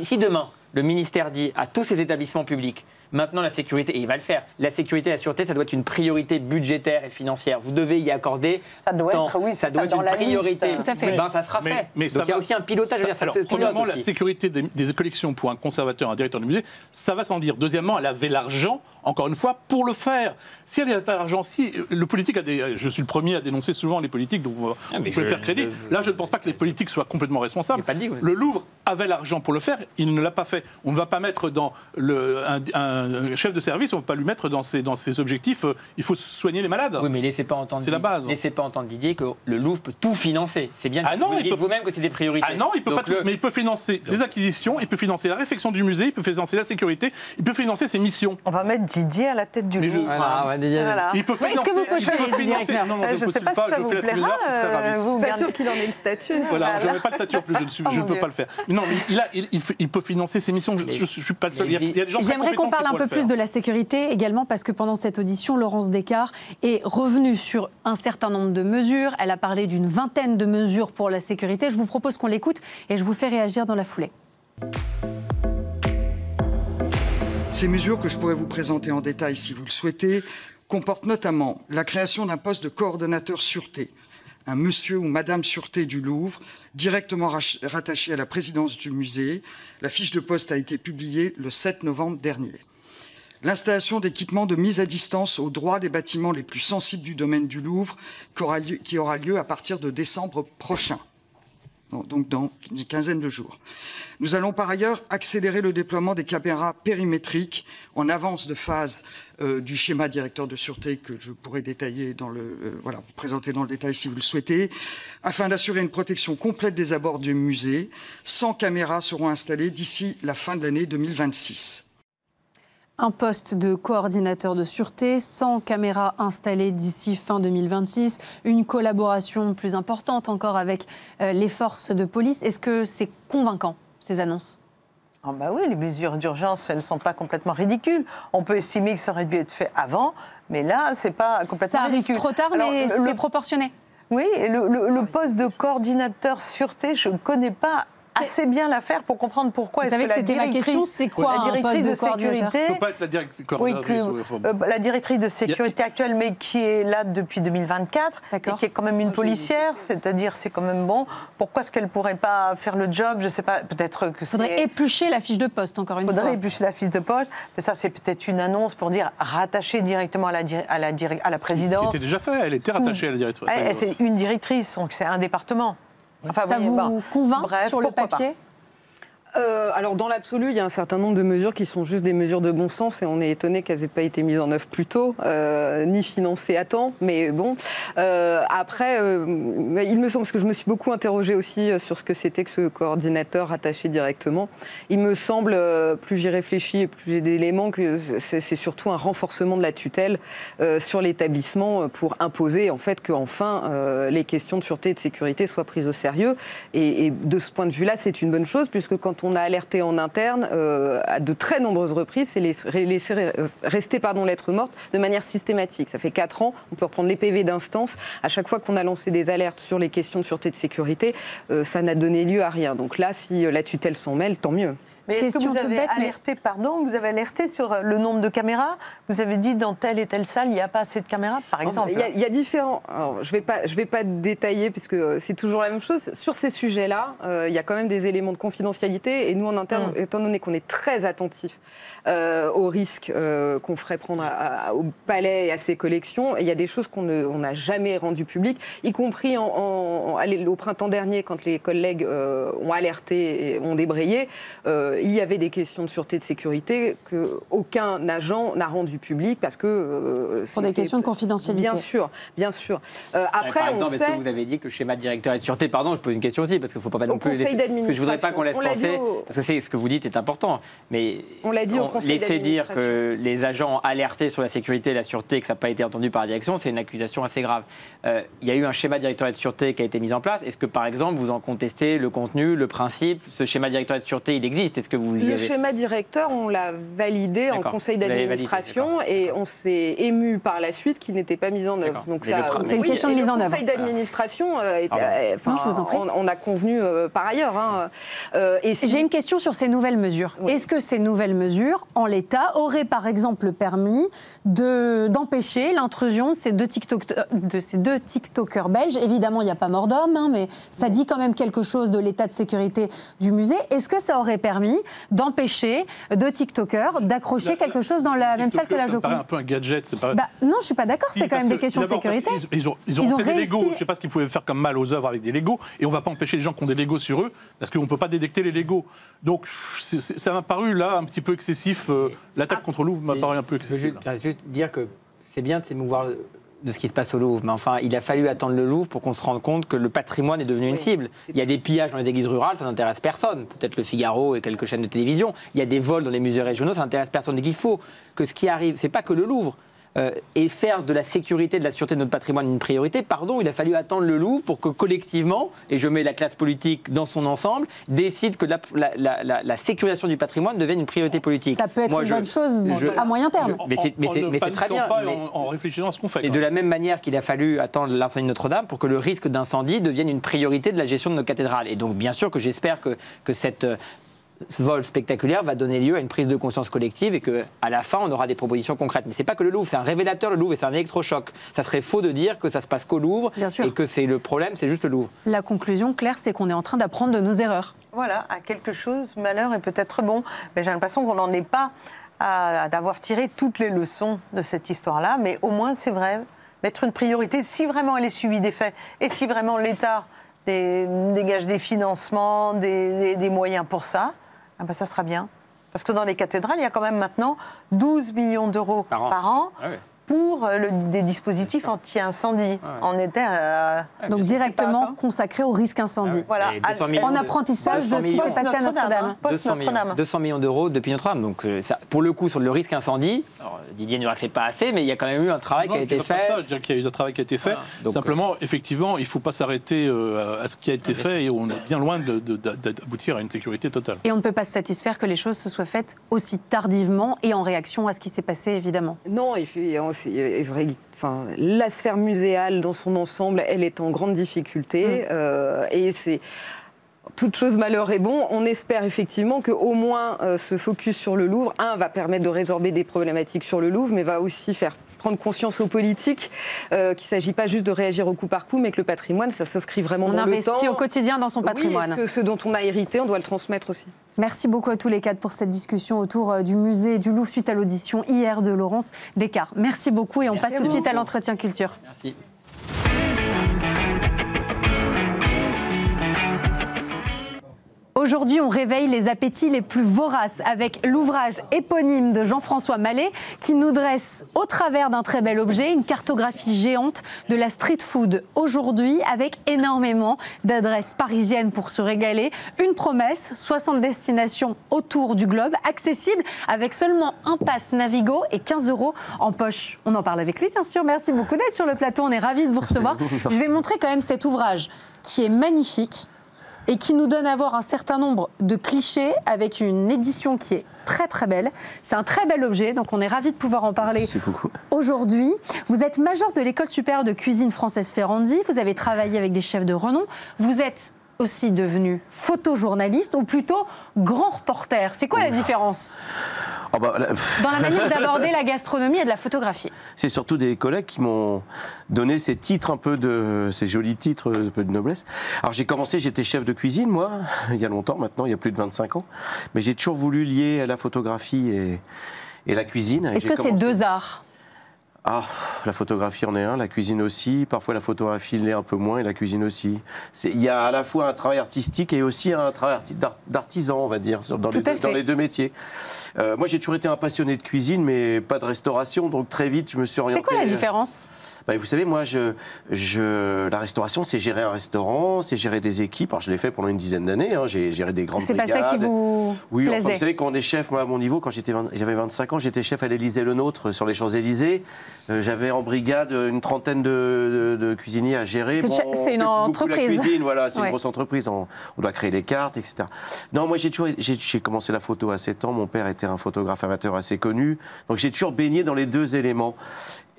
Si demain, le ministère dit à tous ces établissements publics, maintenant la sécurité, et il va le faire, la sécurité et la sûreté, ça doit être une priorité budgétaire et financière. Vous devez y accorder Ça doit tant. être, oui, ça c'est doit ça, être dans une la priorité. liste. Tout à fait. Ben, ça sera fait. mais ça Donc il y a va- aussi un pilotage. je veux dire, ça Alors, se premièrement, pilote la aussi. sécurité des collections pour un conservateur, un directeur de musée, ça va sans dire. Deuxièmement, elle avait l'argent, encore une fois, pour le faire. Si elle n'avait pas l'argent, si le politique a des... Je suis le premier à dénoncer souvent les politiques, donc vous Ah, mais pouvez je- faire crédit. Là, je ne pense pas que les politiques soient complètement responsables. J'ai pas dit, oui. Le Louvre avait l'argent pour le faire, il ne l'a pas fait. On ne va pas mettre dans un chef de service, on ne va pas lui mettre dans ses objectifs, il faut soigner les malades. Oui, mais laissez pas entendre. C'est la base. Laissez pas entendre Didier que le Louvre peut tout financer. C'est bien. Ah non, vous il dites peut- vous-même que c'est des priorités. Ah non, il peut Donc pas tout, mais il peut financer les acquisitions, il peut financer la réfection du musée, il peut financer la sécurité, il peut financer ses missions. On va mettre Didier à la tête du Mais je- Louvre. Voilà, ouais, Didier. Voilà. Il peut Oui, est-ce que vous postulez, Didier Reckner Non, non, Je ne sais postule pas si ça je vous fais la plaira. tribune d'art, je suis très ravi. vous Pas gardez- sûr qu'il en ait le statut. Voilà, je Voilà. n'ai pas le statut en plus, je Oh, ne mon peux Dieu. pas le faire. Non, mais il peut financer ses missions, je ne suis pas le seul. Il y a des gens très J'aimerais qu'on compétents parle qui un pourraient peu le plus faire. de la sécurité également parce que pendant cette audition, Laurence Descartes est revenue sur un certain nombre de mesures. Elle a parlé d'une vingtaine de mesures pour la sécurité. Je vous propose qu'on l'écoute et je vous fais réagir dans la foulée. Ces mesures que je pourrais vous présenter en détail si vous le souhaitez comportent notamment la création d'un poste de coordonnateur sûreté, un monsieur ou madame sûreté du Louvre, directement rattaché à la présidence du musée. La fiche de poste a été publiée le 7 novembre dernier. L'installation d'équipements de mise à distance au droit des bâtiments les plus sensibles du domaine du Louvre, qui aura lieu à partir de décembre prochain. Donc dans une quinzaine de jours. Nous allons par ailleurs accélérer le déploiement des caméras périmétriques en avance de phase du schéma directeur de sûreté que je pourrais détailler vous présenter dans le détail si vous le souhaitez, afin d'assurer une protection complète des abords du musée. 100 caméras seront installées d'ici la fin de l'année 2026. Un poste de coordinateur de sûreté, 100 caméras installées d'ici fin 2026, une collaboration plus importante encore avec les forces de police. Est-ce que c'est convaincant, ces annonces ? Ah bah oui, les mesures d'urgence, elles ne sont pas complètement ridicules. On peut estimer que ça aurait dû être fait avant, mais là, c'est pas complètement Ça arrive ridicule. trop tard, Alors, mais c'est proportionné. Oui, et le poste de coordinateur sûreté, je ne connais pas assez bien l'affaire pour comprendre pourquoi Vous est-ce savez que que la c'était ma question, directrice, c'est quoi la un directrice poste de de coordinateur ? sécurité, Il ne faut pas être la directrice oui, la directrice de sécurité actuelle, mais qui est là depuis 2024, et D'accord. qui est quand même une policière, c'est-à-dire c'est quand même bon. Pourquoi est-ce qu'elle ne pourrait pas faire le job? Je ne sais pas, peut-être que Il faudrait éplucher la fiche de poste, encore une faudrait fois. éplucher la fiche de poste, mais ça c'est peut-être une annonce pour dire rattacher directement à la présidence. C'était déjà fait, elle était rattachée à la directrice. C'est une directrice, donc c'est un département. Enfin, Ça voyez, vous bon. convainc Bref, sur le pourquoi pas. papier ? Alors, dans l'absolu, il y a un certain nombre de mesures qui sont juste des mesures de bon sens et on est étonné qu'elles n'aient pas été mises en œuvre plus tôt, ni financées à temps. Mais bon, après, il me semble, parce que je me suis beaucoup interrogée aussi sur ce que c'était que ce coordinateur attaché directement, il me semble, plus j'y réfléchis et plus j'ai d'éléments, que c'est surtout un renforcement de la tutelle sur l'établissement pour imposer en fait qu'enfin les questions de sûreté et de sécurité soient prises au sérieux. Et de ce point de vue-là, c'est une bonne chose, puisque quand on a alerté en interne à de très nombreuses reprises, c'est laisser rester lettre morte de manière systématique. Ça fait 4 ans, on peut reprendre les PV d'instance. À chaque fois qu'on a lancé des alertes sur les questions de sûreté et de sécurité, ça n'a donné lieu à rien. Donc là, si la tutelle s'en mêle, tant mieux. Mais est-ce que vous avez alerté, vous avez alerté sur le nombre de caméras? Vous avez dit dans telle et telle salle, il n'y a pas assez de caméras, par exemple. Il y a différents... Alors, je vais pas détailler, puisque c'est toujours la même chose. Sur ces sujets-là, il y a quand même des éléments de confidentialité. Et nous, en interne, étant donné qu'on est très attentifs aux risques qu'on ferait prendre au palais et à ses collections, il y a des choses qu'on n'a jamais rendues publiques, y compris au printemps dernier, quand les collègues ont alerté et ont débrayé. Il y avait des questions de sûreté et de sécurité qu'aucun agent n'a rendu public parce que... Pour des questions de confidentialité. Bien sûr. Après, par exemple, est-ce que vous avez dit que le schéma directeur de sûreté... Pardon, je pose une question aussi, parce qu'il ne faut pas non plus... Conseil d'administration. Parce que je ne voudrais pas qu'on laisse penser... Parce que ce que vous dites est important, mais... On l'a dit au conseil laisser dire d'administration. que les agents ont alerté sur la sécurité et la sûreté, que ça n'a pas été entendu par la direction, c'est une accusation assez grave. Il y a eu un schéma directeur de sûreté qui a été mis en place. Est-ce que, par exemple, vous en contestez le contenu, le principe? Ce schéma directeur de sûreté, il existe. Est-ce que vous Le schéma directeur, on l'a validé en conseil d'administration et on s'est ému par la suite qu'il n'était pas mis en œuvre. Donc c'est une question de mise en œuvre. Le conseil d'administration, on a convenu par ailleurs. J'ai une question sur ces nouvelles mesures. Oui. Est-ce que ces nouvelles mesures, en l'état, auraient par exemple permis d'empêcher l'intrusion de ces deux TikTokers belges? Évidemment, il n'y a pas mort d'homme, mais ça dit quand même quelque chose de l'état de sécurité du musée. Est-ce que ça aurait permis d'empêcher deux TikTokers d'accrocher quelque chose dans la même salle que la Joconde? Ça paraît un peu un gadget, c'est pas... non, je suis pas d'accord, c'est quand même des questions de sécurité. Ils ont fait des Legos, je ne sais pas ce qu'ils pouvaient faire comme mal aux œuvres avec des Legos, et on ne va pas empêcher les gens qui ont des Legos sur eux, parce qu'on ne peut pas détecter les Legos. Donc ça m'a paru là un petit peu excessif, l'attaque contre le Louvre m'a paru un peu excessif. Je veux juste dire que c'est bien de s'émouvoir de ce qui se passe au Louvre, mais enfin, il a fallu attendre le Louvre pour qu'on se rende compte que le patrimoine est devenu une cible. Il y a des pillages dans les églises rurales, ça n'intéresse personne. Peut-être le Figaro et quelques chaînes de télévision. Il y a des vols dans les musées régionaux, ça n'intéresse personne. Donc il faut que ce qui arrive, c'est pas que le Louvre. Et faire de la sécurité, de la sûreté de notre patrimoine une priorité, il a fallu attendre le Louvre pour que collectivement, et je mets la classe politique dans son ensemble, décide que la sécurisation du patrimoine devienne une priorité politique. Ça peut être une bonne chose à moyen terme. Mais c'est très bien. En réfléchissant à ce qu'on fait. Et de la même manière qu'il a fallu attendre l'incendie de Notre-Dame pour que le risque d'incendie devienne une priorité de la gestion de nos cathédrales. Et donc bien sûr que j'espère que ce vol spectaculaire va donner lieu à une prise de conscience collective et qu'à la fin, on aura des propositions concrètes. Mais ce n'est pas que le Louvre, c'est un révélateur, le Louvre, et c'est un électrochoc. Ça serait faux de dire que ça se passe qu'au Louvre et que c'est le problème, c'est juste le Louvre. La conclusion, Claire, c'est qu'on est en train d'apprendre de nos erreurs. Voilà, à quelque chose, malheur est peut-être bon. Mais j'ai l'impression qu'on n'en est pas d'avoir tiré toutes les leçons de cette histoire-là. Mais au moins, c'est vrai, mettre une priorité, si vraiment elle est suivie des faits et si vraiment l'État dégage des financements, des moyens pour ça, ça sera bien. Parce que dans les cathédrales, il y a quand même maintenant 12 millions d'euros par an pour des dispositifs anti-incendie. On était donc directement consacré au risque incendie. Voilà. En apprentissage de ce qui s'est passé à Notre-Dame. 200 millions d'euros depuis Notre-Dame. Donc ça, pour le coup, sur le risque incendie, Didier ne fait pas assez, mais il y a quand même eu un travail qui a été fait. Je dirais qu'il y a eu un travail qui a été fait. Donc, simplement, effectivement, il ne faut pas s'arrêter à ce qui a été fait et on est bien loin d'aboutir à une sécurité totale. Et on ne peut pas se satisfaire que les choses se soient faites aussi tardivement et en réaction à ce qui s'est passé, évidemment. Non, c'est vrai. Enfin, la sphère muséale dans son ensemble, elle est en grande difficulté et c'est toute chose malheur est bon. On espère effectivement qu'au moins ce focus sur le Louvre, va permettre de résorber des problématiques sur le Louvre, mais va aussi faire prendre conscience aux politiques qu'il ne s'agit pas juste de réagir au coup par coup, mais que le patrimoine, ça s'inscrit vraiment dans le temps. On investit au quotidien dans son patrimoine. Oui, ce dont on a hérité, on doit le transmettre aussi. Merci beaucoup à tous les quatre pour cette discussion autour du musée du Louvre suite à l'audition hier de Laurence Descartes. Merci beaucoup et on passe tout de suite à l'entretien culture. Merci. Aujourd'hui, on réveille les appétits les plus voraces avec l'ouvrage éponyme de Jean-François Mallet qui nous dresse, au travers d'un très bel objet, une cartographie géante de la street food aujourd'hui avec énormément d'adresses parisiennes pour se régaler. Une promesse, 60 destinations autour du globe, accessibles avec seulement un pass Navigo et 15 € en poche. On en parle avec lui, bien sûr. Merci beaucoup d'être sur le plateau. On est ravis de vous recevoir. Je vais montrer quand même cet ouvrage qui est magnifique et qui nous donne à voir un certain nombre de clichés avec une édition qui est très très belle. C'est un très bel objet, donc on est ravis de pouvoir en parler aujourd'hui. Vous êtes major de l'École supérieure de cuisine française Ferrandi, vous avez travaillé avec des chefs de renom, vous êtes aussi devenu photojournaliste ou plutôt grand reporter. C'est quoi la différence dans la manière d'aborder la gastronomie et de la photographie? C'est surtout des collègues qui m'ont donné ces titres ces jolis titres, un peu de noblesse. Alors j'ai commencé, j'étais chef de cuisine moi, il y a longtemps maintenant, il y a plus de 25 ans, mais j'ai toujours voulu lier la photographie et la cuisine. Est-ce que c'est deux arts? La photographie en est un, la cuisine aussi. Parfois la photographie l'est un peu moins et la cuisine aussi. Il y a à la fois un travail artistique et aussi un travail d'artisan, on va dire, dans les deux métiers. Moi j'ai toujours été un passionné de cuisine, mais pas de restauration, donc très vite je me suis orienté. C'est quoi la différence? Vous savez, moi, la restauration, c'est gérer un restaurant, c'est gérer des équipes. Alors, je l'ai fait pendant une dizaine d'années. J'ai géré des grandes brigades. C'est pas ça qui vous plaisait? Enfin, vous savez, quand on est chef, moi, à mon niveau, quand j'avais 25 ans, j'étais chef à l'Élysée-le-Nôtre, sur les Champs-Élysées. J'avais en brigade une trentaine de cuisiniers à gérer. C'est une entreprise. La cuisine, voilà, c'est une grosse entreprise. On doit créer les cartes, etc. Non, moi, j'ai commencé la photo à 7 ans. Mon père était un photographe amateur assez connu. Donc, j'ai toujours baigné dans les deux éléments.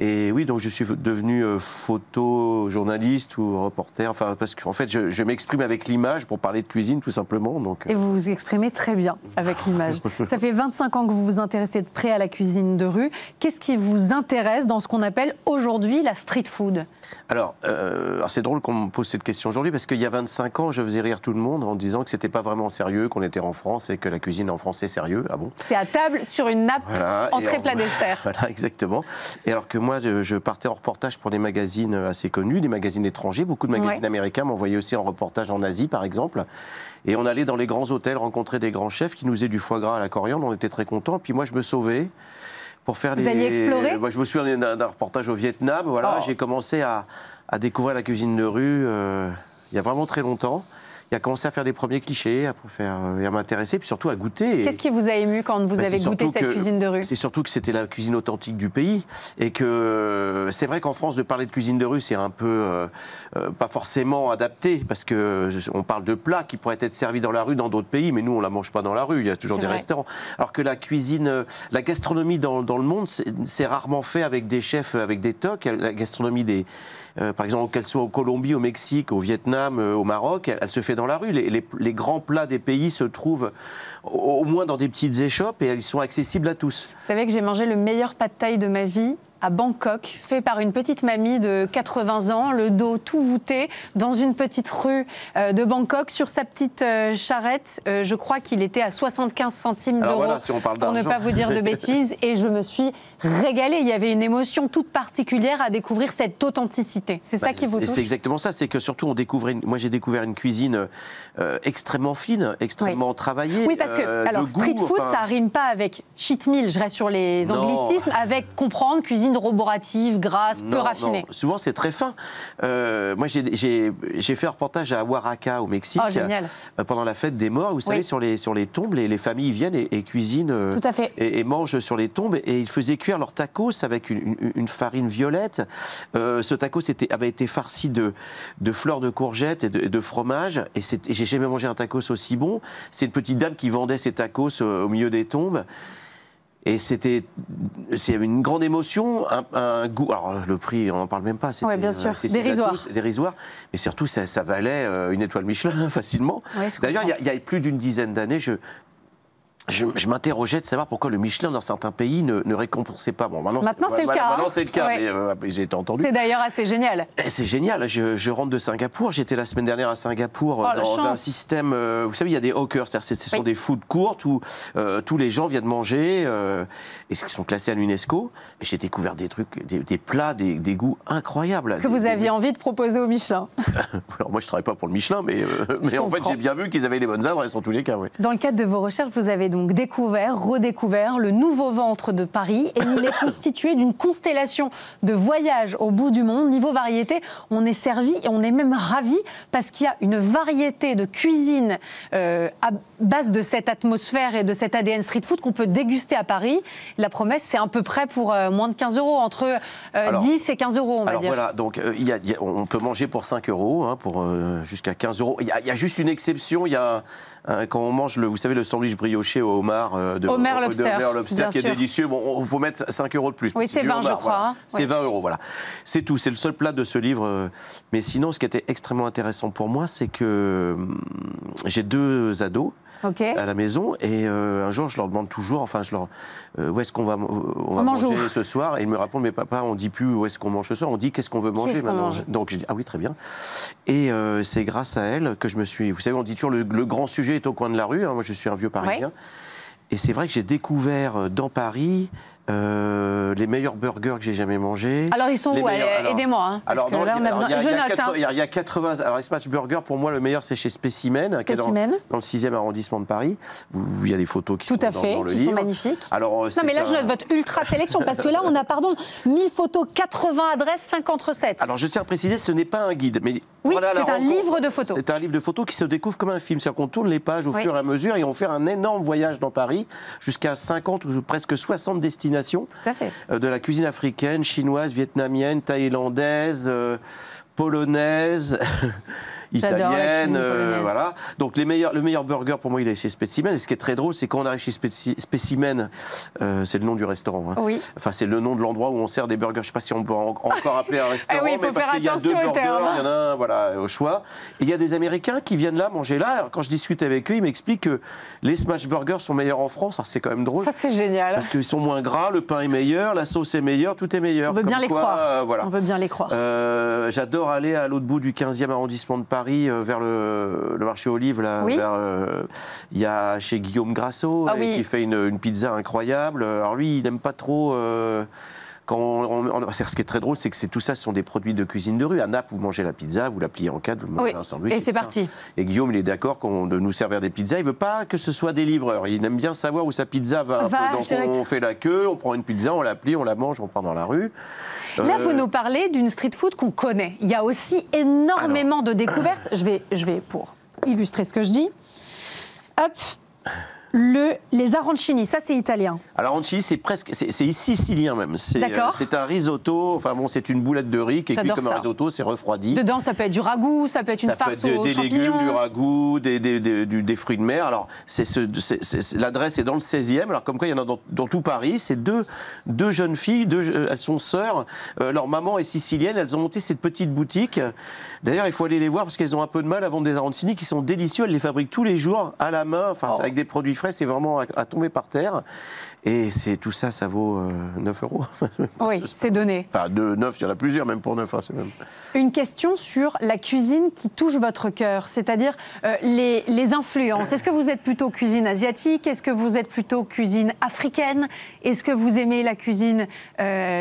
Et oui, donc je suis devenu photojournaliste ou reporter, enfin, parce qu'en fait, je m'exprime avec l'image pour parler de cuisine, tout simplement. Donc, Et vous vous exprimez très bien avec l'image. Ça fait 25 ans que vous vous intéressez de près à la cuisine de rue. Qu'est-ce qui vous intéresse dans ce qu'on appelle aujourd'hui la street food? Alors c'est drôle qu'on me pose cette question aujourd'hui, parce qu'il y a 25 ans, je faisais rire tout le monde en disant que c'était pas vraiment sérieux, qu'on était en France et que la cuisine en France est sérieux. Ah bon? C'est à table, sur une nappe, voilà, entrée, plat, dessert. Voilà, exactement. Et alors que moi, je partais en reportage pour des magazines assez connus, des magazines étrangers. Beaucoup de magazines américains m'envoyaient aussi en reportage en Asie, par exemple. Et on allait dans les grands hôtels rencontrer des grands chefs qui nous faisaient du foie gras à la coriandre. On était très contents. Puis moi, je me sauvais pour faire Vous alliez explorer? Moi, je me souviens d'un reportage au Vietnam. Voilà, j'ai commencé à découvrir la cuisine de rue il y a vraiment très longtemps. Il a commencé à faire des premiers clichés, et à m'intéresser, puis surtout à goûter. Qu'est-ce qui vous a ému quand vous avez goûté cette cuisine de rue? C'est surtout que c'était la cuisine authentique du pays. Et que c'est vrai qu'en France, de parler de cuisine de rue, c'est un peu pas forcément adapté, parce qu'on parle de plats qui pourraient être servis dans la rue dans d'autres pays, mais nous, on ne la mange pas dans la rue, il y a toujours des restaurants. Alors que la cuisine, la gastronomie dans le monde, c'est rarement fait avec des chefs, avec des tocs. La gastronomie par exemple, qu'elle soit en Colombie, au Mexique, au Vietnam, au Maroc, elle se fait dans la rue. Les grands plats des pays se trouvent au moins dans des petites échoppes et ils sont accessibles à tous. Vous savez que j'ai mangé le meilleur pad thai de ma vie à Bangkok, fait par une petite mamie de 80 ans, le dos tout voûté, dans une petite rue de Bangkok, sur sa petite charrette. Je crois qu'il était à 75 centimes d'euros, voilà, si on parle pour ne pas vous dire de bêtises. Et je me suis régalée. Il y avait une émotion toute particulière à découvrir cette authenticité. C'est ça qui vous touche? C'est exactement ça. C'est que surtout, moi, j'ai découvert une cuisine extrêmement fine, extrêmement travaillée. Oui, parce que alors, street food, ça rime pas avec cheat meal, je reste sur les anglicismes, avec comprendre cuisine roborative, grasse, peu raffinée. Non. Souvent, c'est très fin. Moi, j'ai fait un reportage à Oaxaca, au Mexique, pendant la fête des morts. Vous savez, sur les tombes, les familles viennent et cuisinent. Tout à fait. Et mangent sur les tombes. Et ils faisaient cuire leurs tacos avec une farine violette. Ce tacos avait été farci de fleurs de courgettes et de fromage. Et j'ai jamais mangé un tacos aussi bon. C'est une petite dame qui vendait ses tacos au milieu des tombes. Et il y avait une grande émotion, un goût. Alors le prix, on n'en parle même pas. Oui, bien sûr, dérisoire. Mais surtout, ça valait une étoile Michelin facilement. Ouais, d'ailleurs, il y a plus d'une dizaine d'années, je m'interrogeais de savoir pourquoi le Michelin dans certains pays ne récompensait pas. Bon, maintenant c'est le cas. Maintenant c'est le cas, mais j'ai été entendu. C'est d'ailleurs assez génial. C'est génial. Je rentre de Singapour. J'étais la semaine dernière à Singapour dans un système. Vous savez, il y a des hawkers, ce sont des food courts où tous les gens viennent manger et qui sont classés à l'UNESCO. Et j'ai découvert des trucs, des plats, des goûts incroyables. Que vous aviez envie de proposer au Michelin. Alors moi, je travaille pas pour le Michelin, mais en fait, j'ai bien vu qu'ils avaient les bonnes adresses en tous les cas. Oui. Dans le cadre de vos recherches, vous avez donc redécouvert le nouveau ventre de Paris, et il est constitué d'une constellation de voyages au bout du monde. Niveau variété, on est servi et on est même ravi parce qu'il y a une variété de cuisine à base de cette atmosphère et de cet ADN street food qu'on peut déguster à Paris. La promesse, c'est à peu près pour moins de 15 €, entre 10 et 15 €, on va dire. Voilà, donc on peut manger pour 5 €, pour jusqu'à 15 €. Il y a juste une exception, quand on mange, vous savez, le sandwich brioché au homard de Homard Lobster, Homard Lobster bien qui est sûr. délicieux. Bon, il faut mettre 5 € de plus. Oui, c'est 20, je crois. Voilà. Hein. C'est 20 €, voilà. C'est tout, c'est le seul plat de ce livre. Mais sinon, ce qui était extrêmement intéressant pour moi, c'est que j'ai 2 ados. À la maison, et un jour je leur demande toujours, enfin où est-ce qu'on va, manger ce soir, et ils me répondent, mais papa, on dit plus où est-ce qu'on mange ce soir, on dit qu'est-ce qu'on veut manger maintenant. Donc je dis, ah oui, très bien. Et c'est grâce à elle que je me suis, vous savez, on dit toujours le grand sujet est au coin de la rue, hein, moi je suis un vieux Parisien, et c'est vrai que j'ai découvert dans Paris les meilleurs burgers que j'ai jamais mangés. Alors ils sont où? Aidez-moi. Hein, alors, là, on a besoin. Il y a 80. Alors, les Smash Burger, pour moi, le meilleur, c'est chez Specimen, qui est dans le 6e arrondissement de Paris, où il y a des photos qui sont dans le livre. Qui sont magnifiques. Alors, non, mais là, je note votre ultra sélection, parce que là, on a, 1000 photos, 80 adresses, 50 recettes. Alors, je tiens à préciser, ce n'est pas un guide. Mais oui, voilà, c'est un livre de photos. C'est un livre de photos qui se découvre comme un film. C'est-à-dire qu'on tourne les pages au fur et à mesure, et on fait un énorme voyage dans Paris, jusqu'à 50 ou presque 60 destinations. Tout à fait. De la cuisine africaine, chinoise, vietnamienne, thaïlandaise, polonaise, italienne, voilà. Donc le meilleur burger pour moi il est chez Specimen. Et ce qui est très drôle, c'est quand on arrive chez Specimen, c'est le nom du restaurant. Hein. Oui. Enfin c'est le nom de l'endroit où on sert des burgers. Je ne sais pas si on peut encore appeler un restaurant, mais parce qu'il y a 2 burgers, il y en a un voilà au choix. Et il y a des Américains qui viennent là manger là. Alors, quand je discute avec eux, ils m'expliquent que les smash burgers sont meilleurs en France. Alors c'est quand même drôle. Ça c'est génial. Parce qu'ils sont moins gras, le pain est meilleur, la sauce est meilleure, tout est meilleur. On veut bien les croire. Voilà. On veut bien les croire. J'adore aller à l'autre bout du 15e arrondissement de Paris, vers le marché Olive. Là, il y a chez Guillaume Grasso qui fait une pizza incroyable. Alors lui, il n'aime pas trop... ce qui est très drôle, c'est que tout ça, ce sont des produits de cuisine de rue. À Naples, vous mangez la pizza, vous la pliez en 4, vous mangez un sandwich. Et c'est parti. Et Guillaume, il est d'accord de nous servir des pizzas. Il ne veut pas que ce soit des livreurs. Il aime bien savoir où sa pizza va. Donc on fait la queue, on prend une pizza, on la plie, on la mange, on prend dans la rue. Là, vous nous parlez d'une street food qu'on connaît. Il y a aussi énormément de découvertes. Je vais, pour illustrer ce que je dis, hop, les arancini, ça c'est italien. Alors arancini, c'est sicilien même. C'est un risotto, enfin bon, c'est une boulette de riz qui est cuite comme un risotto, c'est refroidi. Dedans, ça peut être du ragoût, ça peut être une farce aux champignons. Des légumes, du ragoût, des fruits de mer. Alors, l'adresse est dans le 16e, alors comme quoi il y en a dans tout Paris. C'est deux jeunes filles, elles sont sœurs. Leur maman est sicilienne, elles ont monté cette petite boutique. D'ailleurs, il faut aller les voir parce qu'elles ont un peu de mal à vendre des arancini qui sont délicieux. Elles les fabriquent tous les jours à la main, avec des produits frais, c'est vraiment à tomber par terre. Et tout ça, ça vaut 9 €. Oui, c'est donné. Enfin, 9, il y en a plusieurs, même pour 9. Hein, même... Une question sur la cuisine qui touche votre cœur, c'est-à-dire les influences. Est-ce que vous êtes plutôt cuisine asiatique? Est-ce que vous êtes plutôt cuisine africaine? Est-ce que vous aimez la cuisine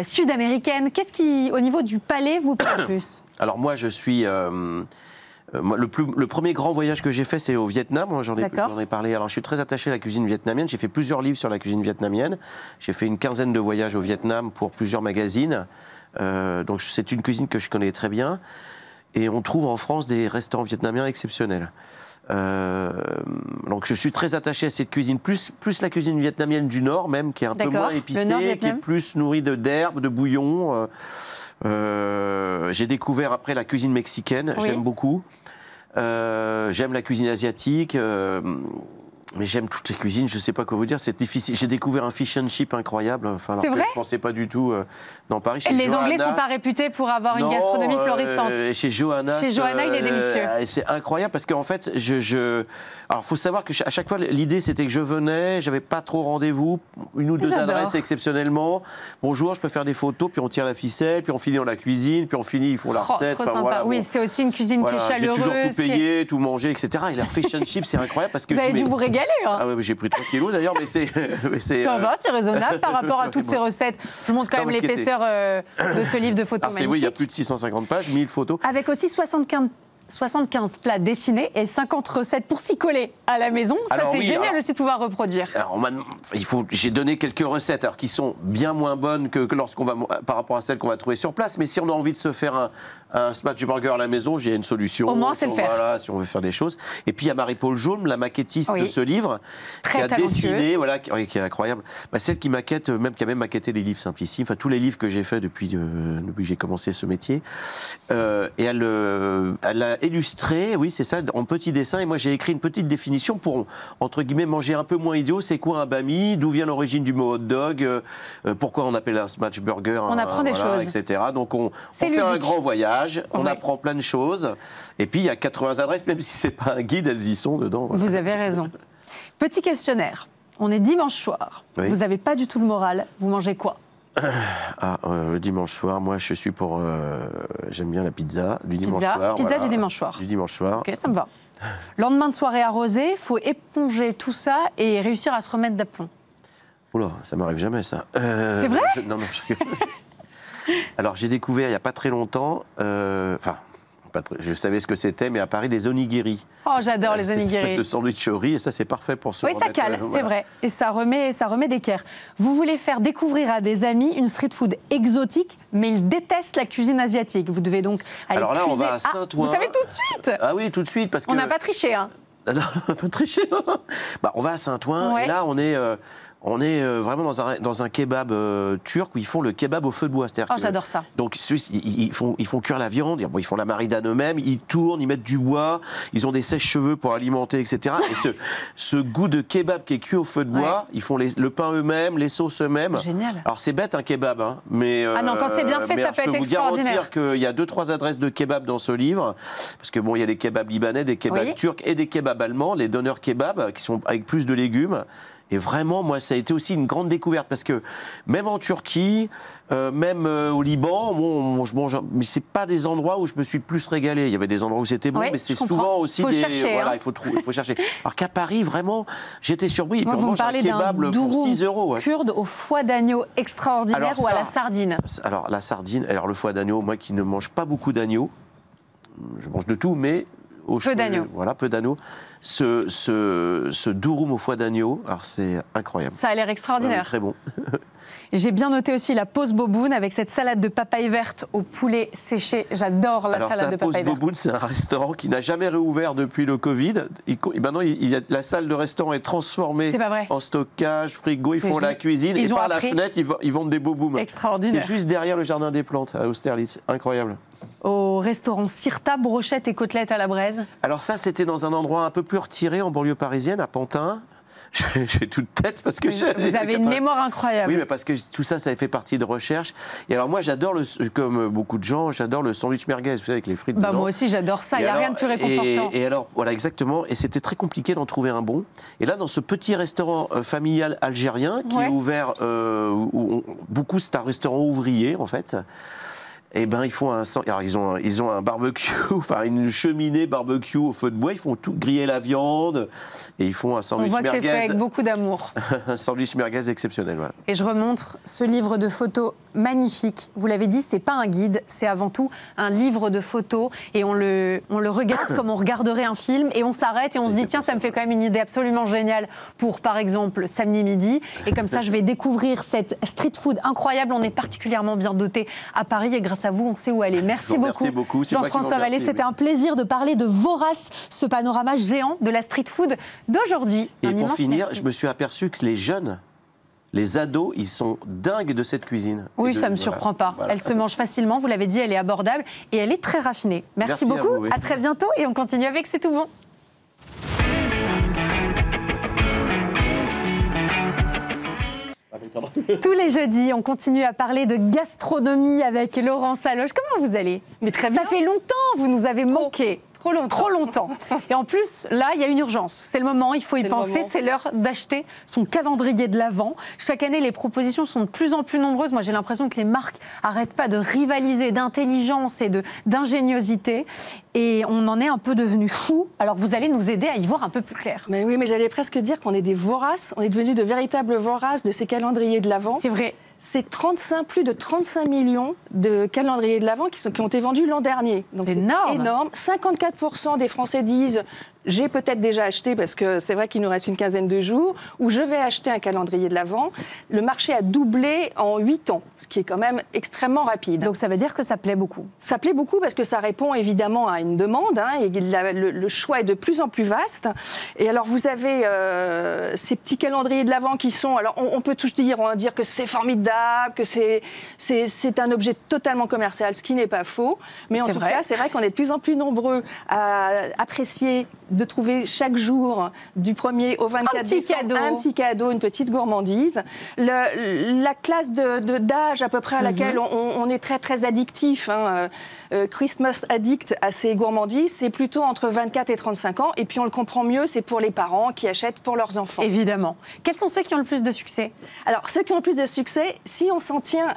sud-américaine? Qu'est-ce qui, au niveau du palais, vous plaît le plus? Alors moi, je suis... le premier grand voyage que j'ai fait, c'est au Vietnam. J'en ai parlé. Alors, je suis très attaché à la cuisine vietnamienne. J'ai fait plusieurs livres sur la cuisine vietnamienne. J'ai fait une quinzaine de voyages au Vietnam pour plusieurs magazines. Donc, c'est une cuisine que je connais très bien. Et on trouve en France des restaurants vietnamiens exceptionnels. Donc, je suis très attaché à cette cuisine, plus la cuisine vietnamienne du Nord, même, qui est un peu moins épicée, qui est plus nourrie d'herbes, de bouillons. J'ai découvert après la cuisine mexicaine, j'aime beaucoup. J'aime la cuisine asiatique, mais j'aime toutes les cuisines, je ne sais pas quoi vous dire, c'est difficile. J'ai découvert un fish and chip incroyable, c'est vrai, je ne pensais pas du tout dans Paris. Les Anglais ne sont pas réputés pour avoir une gastronomie florissante. Chez Johanna, il est délicieux. C'est incroyable parce qu'en fait, alors il faut savoir qu'à chaque fois, l'idée c'était que je venais, j'avais pas trop rendez-vous, une ou deux adresses exceptionnellement. Bonjour, je peux faire des photos, puis on tire la ficelle, puis on finit dans la cuisine, puis on finit, ils font la recette. Voilà, oui, c'est aussi une cuisine qui est chaleureuse. J'ai toujours tout payé, tout mangé, etc. Et leur fish and chip, c'est incroyable parce que vous avez dû vous régaler. Hein. Ah ouais, j'ai pris 3 kilos d'ailleurs, mais c'est. Ça va, c'est raisonnable par rapport à toutes ces recettes. Je vous montre quand même l'épaisseur de ce livre de photos magnifique. Oui, il y a plus de 650 pages, 1000 photos. Avec aussi 75 plats dessinés et 50 recettes pour s'y coller à la maison. Ça, c'est génial aussi de pouvoir reproduire. Alors, j'ai donné quelques recettes qui sont bien moins bonnes que lorsqu'on va, par rapport à celles qu'on va trouver sur place. Mais si on a envie de se faire un smash burger à la maison, j'ai une solution. Au moins, c'est le faire. Voilà, si on veut faire des choses. Et puis, il y a Marie-Paul Jaume, la maquettiste de ce livre, qui a dessiné, qui est incroyable. Celle qui maquette, qui a même maquetté les livres Simplissimes, enfin tous les livres que j'ai faits depuis que j'ai commencé ce métier. Et elle a illustré, oui, c'est ça, en petit dessin. Et moi, j'ai écrit une petite définition pour, entre guillemets, manger un peu moins idiot. C'est quoi un bami? D'où vient l'origine du mot hot dog? Pourquoi on appelle un smash burger? On apprend des choses. Etc. Donc, on fait un grand voyage, on apprend plein de choses. Et puis, il y a 80 adresses, même si c'est pas un guide, elles y sont dedans. Voilà. Vous avez raison. Petit questionnaire. On est dimanche soir. Oui. Vous n'avez pas du tout le moral. Vous mangez quoi? Le dimanche soir, moi je suis pour. J'aime bien la pizza du dimanche soir. Pizza voilà. du dimanche soir. Du dimanche soir. Ok, ça me va. Lendemain de soirée arrosée, il faut éponger tout ça et réussir à se remettre d'aplomb. Oula, ça m'arrive jamais ça. C'est vrai? Non, je rigole. Alors j'ai découvert il n'y a pas très longtemps, je savais ce que c'était, mais à Paris, des onigiri. Oh, j'adore les C'est une onigiri. espèce de sandwich au riz, et ça c'est parfait pour se Oui, ça remettre, cale, voilà. c'est vrai. Et ça remet d'équerre. Vous voulez faire découvrir à des amis une street food exotique, mais ils détestent la cuisine asiatique. Vous devez donc aller Alors là, on puiser- va à Saint-Ouen. Vous savez tout de suite. Ah oui, tout de suite, parce que... On n'a pas triché, hein. Non, on n'a pas triché. On va à Saint-Ouen, Ouais. et là on est vraiment dans un kebab turc où ils font le kebab au feu de bois. Oh, j'adore ça. Donc ils font cuire la viande, ils font la maridane eux-mêmes, ils tournent, ils mettent du bois, ils ont des sèches-cheveux pour alimenter, etc. Et ce goût de kebab qui est cuit au feu de bois, ils font le pain eux-mêmes, les sauces eux-mêmes. Génial. Alors c'est bête un kebab, hein, mais Ah non, quand c'est bien fait, mais ça peut être je peux vous extraordinaire. garantir qu'il y a 2-3 adresses de kebab dans ce livre, parce que bon, il y a des kebabs libanais, des kebabs Oui. turcs et des kebabs allemands, les donneurs kebab qui sont avec plus de légumes. Et vraiment, moi, ça a été aussi une grande découverte parce que même en Turquie, même au Liban, bon, je mange, mais c'est pas des endroits où je me suis le plus régalé. Il y avait des endroits où c'était bon, Oui, mais c'est je comprends. souvent aussi Faut des. chercher, Voilà, hein. il faut chercher. Alors qu'à Paris, vraiment, j'étais surpris. Et Moi, puis on vous me mange un parlez d'un kebab pour durum 6 €. Ouais. kurde au foie d'agneau extraordinaire Alors ou à ça- la sardine. Alors la sardine, alors le foie d'agneau, moi qui ne mange pas beaucoup d'agneau, je mange de tout, mais Peu d'agneau. Voilà, peu d'agneau. Ce durum au foie d'agneau, alors c'est incroyable. Ça a l'air extraordinaire. Très bon. J'ai bien noté aussi la pause boboune avec cette salade de papaye verte au poulet séché. J'adore la Alors salade ça, de Pause papaye verte. Boboun, c'est un restaurant qui n'a jamais réouvert depuis le Covid. Maintenant, la salle de restaurant est transformée C'est pas vrai. en stockage, frigo, ils C'est font la génial. cuisine Ils et ont par la appris. fenêtre, ils vendent des boboums. C'est Extraordinaire. juste derrière le jardin des plantes à Austerlitz. Incroyable. Au restaurant Cirta, brochettes et côtelettes à la braise. Alors ça, c'était dans un endroit un peu plus retiré en banlieue parisienne, à Pantin. J'ai toute tête parce que Vous avez une mémoire incroyable. Oui, mais parce que tout ça, ça fait partie de recherche. Et alors moi, j'adore, comme beaucoup de gens, j'adore le sandwich merguez, vous savez, avec les frites Bah, dedans. moi aussi, j'adore ça. Il Et n'y a alors- rien de plus réconfortant. Et alors, voilà, exactement. Et c'était très compliqué d'en trouver un bon. Et là, dans ce petit restaurant familial algérien qui Ouais. est ouvert, beaucoup, c'est un restaurant ouvrier, en fait. Eh ben, alors ils ont un barbecue, enfin une cheminée barbecue au feu de bois. Ils font tout griller la viande et ils font un On sandwich voit que c'est fait merguez, avec beaucoup d'amour. un sandwich merguez exceptionnel. Voilà. Et je remontre ce livre de photos magnifique. Vous l'avez dit, c'est pas un guide, c'est avant tout un livre de photos. Et on le regarde comme on regarderait un film. Et on s'arrête et on se dit, tiens, ça me fait quand même une idée absolument géniale pour, par exemple, samedi midi. Et comme ça, je vais découvrir cette street food incroyable. On est particulièrement bien doté à Paris. Et grâce à vous, on sait où aller. Merci Je vous remercie beaucoup. C'est moi qui vous Jean-François Vallée, remercie, c'était oui. un plaisir de parler de Vorace, ce panorama géant de la street food d'aujourd'hui. Et Un pour immense finir, merci. je me suis aperçu que les jeunes, les ados, ils sont dingues de cette cuisine. Oui, Et de- ça ne me voilà. surprend pas. Voilà. Elle se mange facilement, vous l'avez dit, elle est abordable et elle est très raffinée. Merci Merci à beaucoup, vous, oui. à très bientôt et on continue avec C'est tout bon. Tous les jeudis, on continue à parler de gastronomie avec Laurent Saloche. Comment vous allez? Mais très bien. Ça fait longtemps, vous nous avez manqué. Trop longtemps. Trop longtemps. Et en plus, là, il y a une urgence. C'est le moment, il faut y C'est le penser. moment. C'est l'heure d'acheter son calendrier de l'Avent. Chaque année, les propositions sont de plus en plus nombreuses. Moi, j'ai l'impression que les marques n'arrêtent pas de rivaliser d'intelligence et d'ingéniosité. Et on en est un peu devenu fou. Alors, vous allez nous aider à y voir un peu plus clair. Mais oui, mais j'allais presque dire qu'on est des voraces. On est devenus de véritables voraces de ces calendriers de l'Avent. C'est vrai. C'est plus de 35 millions de calendriers de l'Avent qui ont été vendus l'an dernier. Donc C'est énorme. énorme. 54% des Français disent j'ai peut-être déjà acheté, parce que c'est vrai qu'il nous reste une quinzaine de jours, ou je vais acheter un calendrier de l'Avent. Le marché a doublé en 8 ans, ce qui est quand même extrêmement rapide. Donc ça veut dire que ça plaît beaucoup. Ça plaît beaucoup parce que ça répond évidemment à une demande, hein, et le choix est de plus en plus vaste. Et alors vous avez ces petits calendriers de l'Avent qui sont, alors on peut tout dire, on va dire que c'est formidable, que c'est un objet totalement commercial, ce qui n'est pas faux. Mais en tout cas, c'est vrai qu'on est de plus en plus nombreux à apprécier de trouver chaque jour du 1er au 24 décembre un petit cadeau, une petite gourmandise. La classe d'âge à peu près à laquelle on est très très addictif, hein, Christmas addict à ces gourmandises, c'est plutôt entre 24 et 35 ans. Et puis on le comprend mieux, c'est pour les parents qui achètent pour leurs enfants. Évidemment. Quels sont ceux qui ont le plus de succès? Alors ceux qui ont le plus de succès, si on s'en tient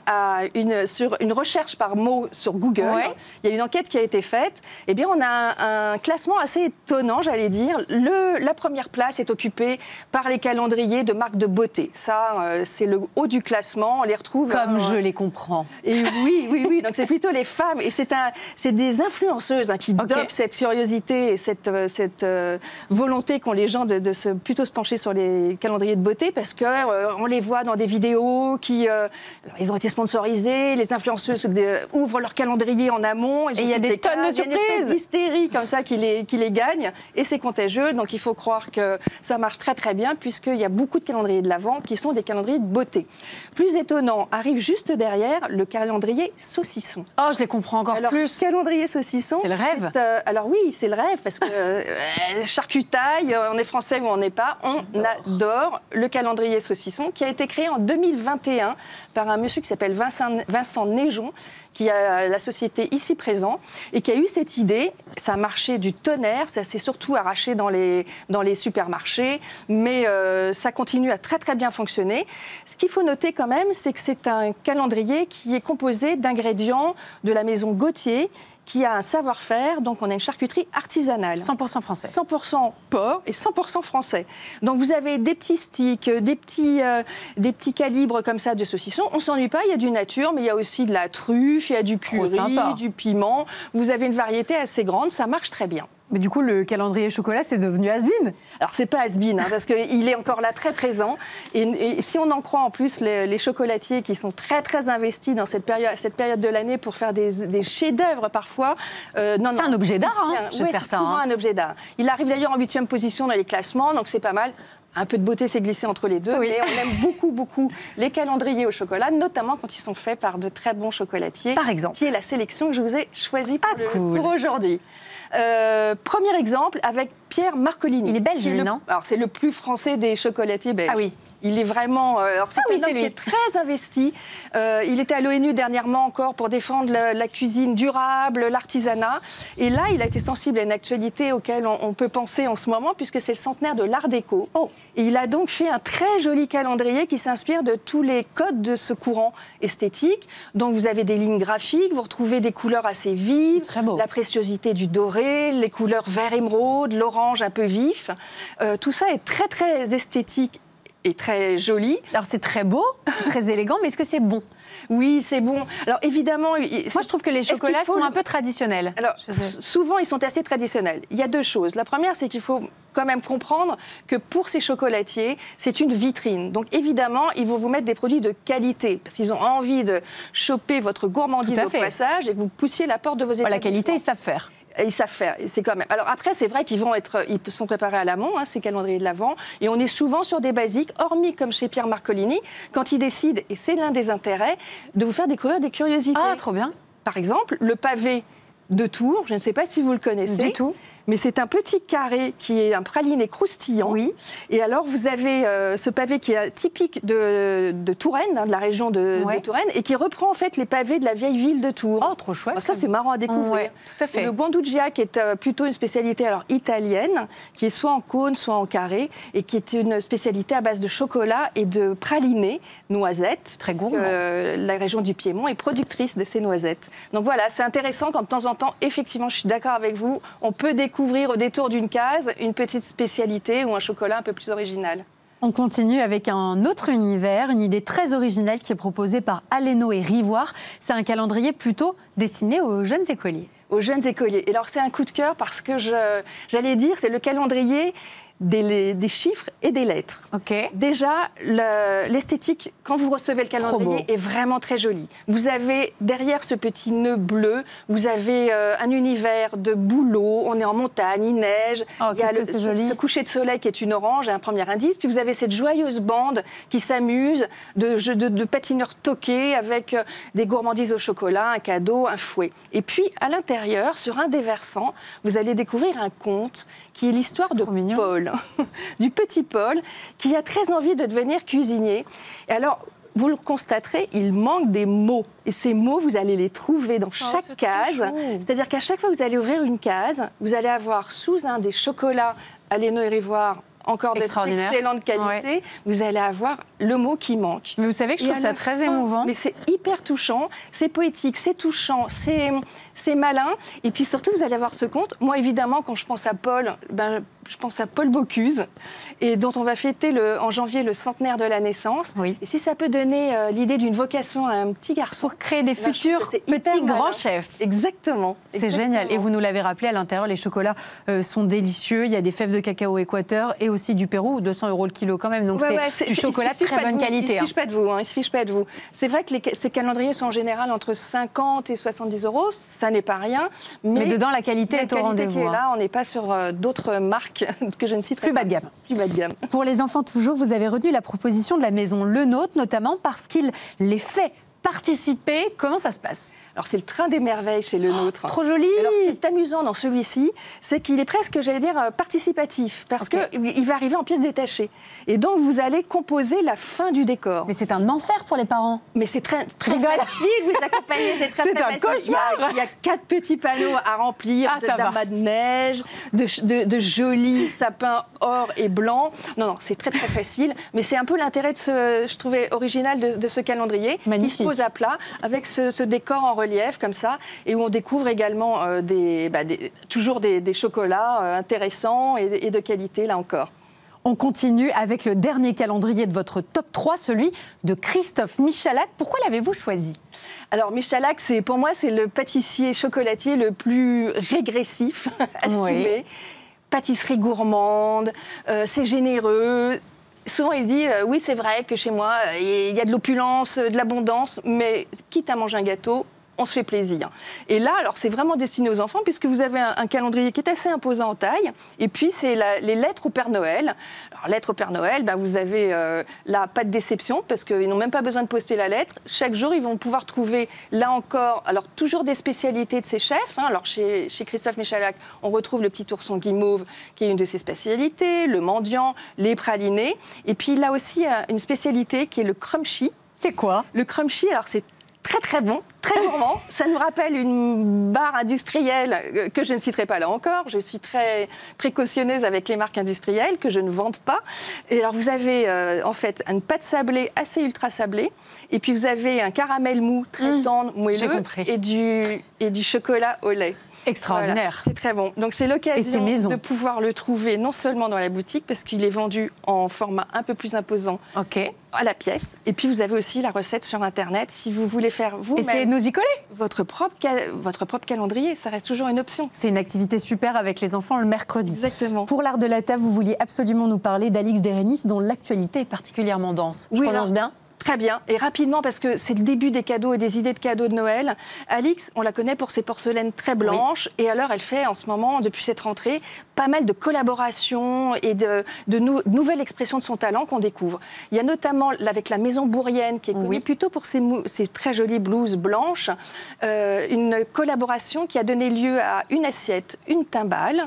sur une recherche par mots sur Google, il y a une enquête qui a été faite, eh bien on a un classement assez étonnant, j'allais dire. La première place est occupée par les calendriers de marques de beauté. Ça, c'est le haut du classement, on les retrouve... Comme je les comprends. Et oui, donc c'est plutôt les femmes, et c'est des influenceuses, hein, qui dopent cette curiosité et cette volonté qu'ont les gens de plutôt se pencher sur les calendriers de beauté, parce qu'on les voit dans des vidéos ils ont été sponsorisés, les influenceuses ouvrent leur calendrier en amont. Et il y a des tonnes de surprises. Il y a une espèce d'hystérie comme ça qui les gagne, et c'est contagieux, donc il faut croire que ça marche très très bien, puisqu'il y a beaucoup de calendriers de l'Avent qui sont des calendriers de beauté. Plus étonnant, arrive juste derrière le calendrier saucisson. Oh, je les comprends encore plus. Calendrier saucisson, c'est le rêve. Alors oui, c'est le rêve, parce que charcutaille, on est français ou on n'est pas, on adore le calendrier saucisson, qui a été créé en 2021 par un monsieur qui s'appelle Vincent Neigeon, qui a la société ici présent, et qui a eu cette idée. Ça a marché du tonnerre, ça s'est surtout arraché dans les supermarchés, mais ça continue à très très bien fonctionner. Ce qu'il faut noter quand même, c'est que c'est un calendrier qui est composé d'ingrédients de la maison Gauthier, qui a un savoir-faire, donc on a une charcuterie artisanale. 100% français. 100% porc et 100% français. Donc vous avez des petits sticks, des petits calibres comme ça de saucissons. On ne s'ennuie pas, il y a du nature, mais il y a aussi de la truffe, il y a du curry, du piment. Vous avez une variété assez grande, ça marche très bien. Mais du coup, le calendrier chocolat, c'est devenu has-been. Alors, c'est pas has-been, hein, parce qu'il est encore là très présent. Et si on en croit en plus les chocolatiers qui sont très, très investis dans cette période de l'année pour faire des chefs-d'œuvre parfois. C'est un objet d'art, hein, oui, c'est souvent un objet d'art. Il arrive d'ailleurs en 8e position dans les classements, donc c'est pas mal. Un peu de beauté s'est glissé entre les deux, mais on aime beaucoup, beaucoup les calendriers au chocolat, notamment quand ils sont faits par de très bons chocolatiers. Par exemple. Qui est la sélection que je vous ai choisie pour aujourd'hui. Premier exemple avec Pierre Marcolini. Il est belge, lui, non? Alors, c'est le plus français des chocolatiers belges. Ah oui. Il est vraiment... c'est un homme qui est très investi. Il était à l'ONU dernièrement encore pour défendre la cuisine durable, l'artisanat. Et là, il a été sensible à une actualité auquel on peut penser en ce moment, puisque c'est le centenaire de l'Art déco. Et il a donc fait un très joli calendrier qui s'inspire de tous les codes de ce courant esthétique. Donc, vous avez des lignes graphiques, vous retrouvez des couleurs assez vives, la préciosité du doré, les couleurs vert émeraude, l'orange un peu vif. Tout ça est très, très esthétique et très joli. Alors c'est très beau, c'est très élégant, mais est-ce que c'est bon? Oui, c'est bon. Alors évidemment... Moi je trouve que les chocolats sont un peu traditionnels. Alors souvent ils sont assez traditionnels. Il y a deux choses. La première, c'est qu'il faut quand même comprendre que pour ces chocolatiers, c'est une vitrine. Donc évidemment, ils vont vous mettre des produits de qualité, parce qu'ils ont envie de choper votre gourmandise au passage et que vous poussiez la porte de vos établissements. La qualité, ils savent faire. Ils savent faire, c'est quand même. Alors après, c'est vrai qu'ils sont préparés à l'amont, hein, ces calendriers de l'Avent, et on est souvent sur des basiques, hormis comme chez Pierre Marcolini, quand il décide, et c'est l'un des intérêts, de vous faire découvrir des curiosités. Ah, trop bien. Par exemple, le pavé de Tours, je ne sais pas si vous le connaissez. Du tout. Mais c'est un petit carré qui est un praliné croustillant. Oui. Et alors, vous avez ce pavé qui est typique de Touraine, hein, de la région de Touraine, et qui reprend en fait les pavés de la vieille ville de Tours. Oh, trop chouette. Alors, ça, c'est marrant à découvrir. Ouais, tout à fait. Et le guandougia, qui est plutôt une spécialité italienne, qui est soit en cône, soit en carré, et qui est une spécialité à base de chocolat et de praliné, noisettes. Très gourmand. La région du Piémont est productrice de ces noisettes. Donc voilà, c'est intéressant quand de temps en temps, effectivement, je suis d'accord avec vous, on peut découvrir au détour d'une case une petite spécialité ou un chocolat un peu plus original. On continue avec un autre univers, une idée très originale qui est proposée par Aleno et Rivoire. C'est un calendrier plutôt destiné aux jeunes écoliers. Aux jeunes écoliers. Et alors c'est un coup de cœur parce que j'allais dire, c'est le calendrier des chiffres et des lettres. Ok. Déjà, l'esthétique, quand vous recevez le calendrier, est vraiment très jolie. Vous avez derrière ce petit nœud bleu, vous avez un univers de bouleaux, on est en montagne, il neige, il y a ce coucher de soleil qui est une orange, un premier indice, puis vous avez cette joyeuse bande qui s'amuse, de patineurs toqués avec des gourmandises au chocolat, un cadeau, un fouet. Et puis, à l'intérieur, sur un des versants, vous allez découvrir un conte qui est l'histoire de Paul. Du petit Paul, qui a très envie de devenir cuisinier. Et alors, vous le constaterez, il manque des mots. Et ces mots, vous allez les trouver dans chaque case. C'est-à-dire qu'à chaque fois que vous allez ouvrir une case, vous allez avoir sous un des chocolats à l'Hainaut et Ivoire, encore d'excellente qualité, vous allez avoir le mot qui manque. Mais vous savez que je trouve ça très émouvant. Mais c'est hyper touchant, c'est poétique, c'est touchant, c'est malin. Et puis surtout, vous allez avoir ce conte. Moi, évidemment, quand je pense à Paul, je pense à Paul Bocuse, et dont on va fêter en janvier le centenaire de la naissance. Oui. Et si ça peut donner l'idée d'une vocation à un petit garçon. Pour créer des futurs petits grands chefs. Exactement. C'est génial. Et vous nous l'avez rappelé, à l'intérieur, les chocolats sont délicieux. Il y a des fèves de cacao Équateur et aussi du Pérou, 200 € le kilo quand même. Donc c'est du chocolat de très bonne qualité. Il ne se fiche pas de vous. Il se fiche pas de vous. C'est vrai que ces calendriers sont en général entre 50 et 70 €. Ça n'est pas rien. Mais dedans, la qualité est au rendez-vous. Qui est là, on n'est pas sur d'autres marques que je ne citerai pas. Plus bas de gamme. Plus bas de gamme. Pour les enfants toujours, vous avez retenu la proposition de la maison Le Nôtre, notamment parce qu'il les fait participer. Comment ça se passe ? Alors, c'est le train des merveilles chez Le Nôtre. Trop joli. Alors, ce qui est amusant dans celui-ci, c'est qu'il est presque, j'allais dire, participatif, parce qu'il va arriver en pièces détachées. Et donc, vous allez composer la fin du décor. Mais c'est un enfer pour les parents. Mais c'est très facile, vous accompagnez, c'est très facile. Il y a 4 petits panneaux à remplir, d'amas de neige, de jolis sapins or et blanc. Non, c'est très facile, mais c'est un peu l'intérêt je trouvais original de ce calendrier. Magnifique. Qui se pose à plat, avec ce décor en relief comme ça, et où on découvre également toujours des chocolats intéressants et de qualité, là encore. On continue avec le dernier calendrier de votre top 3, celui de Christophe Michalak. Pourquoi l'avez-vous choisi ? Alors Michalak, pour moi, c'est le pâtissier chocolatier le plus régressif, assumé. Oui. Pâtisserie gourmande, c'est généreux. Souvent, il dit oui, c'est vrai que chez moi, il y a de l'opulence, de l'abondance, mais quitte à manger un gâteau, on se fait plaisir. Et là, alors, c'est vraiment destiné aux enfants, puisque vous avez un calendrier qui est assez imposant en taille. Et puis, c'est les lettres au Père Noël. Alors, lettres au Père Noël, vous avez là, pas de déception, parce qu'ils n'ont même pas besoin de poster la lettre. Chaque jour, ils vont pouvoir trouver, là encore, alors toujours des spécialités de ces chefs. Alors, chez Christophe Michalak, on retrouve le petit ourson guimauve, qui est une de ses spécialités, le mendiant, les pralinés. Et puis, là aussi, une spécialité qui est le crunchy. C'est quoi ? Le crunchy, alors c'est très bon, très gourmand. Ça nous rappelle une barre industrielle que je ne citerai pas là encore. Je suis très précautionneuse avec les marques industrielles que je ne vante pas. Et alors vous avez en fait une pâte sablée assez ultra sablée, et puis vous avez un caramel mou très tendre, moelleux, et du chocolat au lait. Extraordinaire. Voilà, c'est très bon. Donc c'est l'occasion de pouvoir le trouver non seulement dans la boutique, parce qu'il est vendu en format un peu plus imposant à la pièce. Et puis vous avez aussi la recette sur Internet si vous voulez faire vous-même. Essayez de nous y coller. Votre propre calendrier, ça reste toujours une option. C'est une activité super avec les enfants le mercredi. Exactement. Pour l'art de la table, vous vouliez absolument nous parler d'Alix Derénis, dont l'actualité est particulièrement dense. Je prononce bien ? Très bien. Et rapidement, parce que c'est le début des cadeaux et des idées de cadeaux de Noël. Alix, on la connaît pour ses porcelaines très blanches. Oui. Et alors, elle fait en ce moment, depuis cette rentrée, pas mal de collaborations et de nouvelles expressions de son talent qu'on découvre. Il y a notamment, avec la Maison Bourrienne, qui est connue plutôt pour ses très jolies blouses blanches, une collaboration qui a donné lieu à une assiette, une timbale.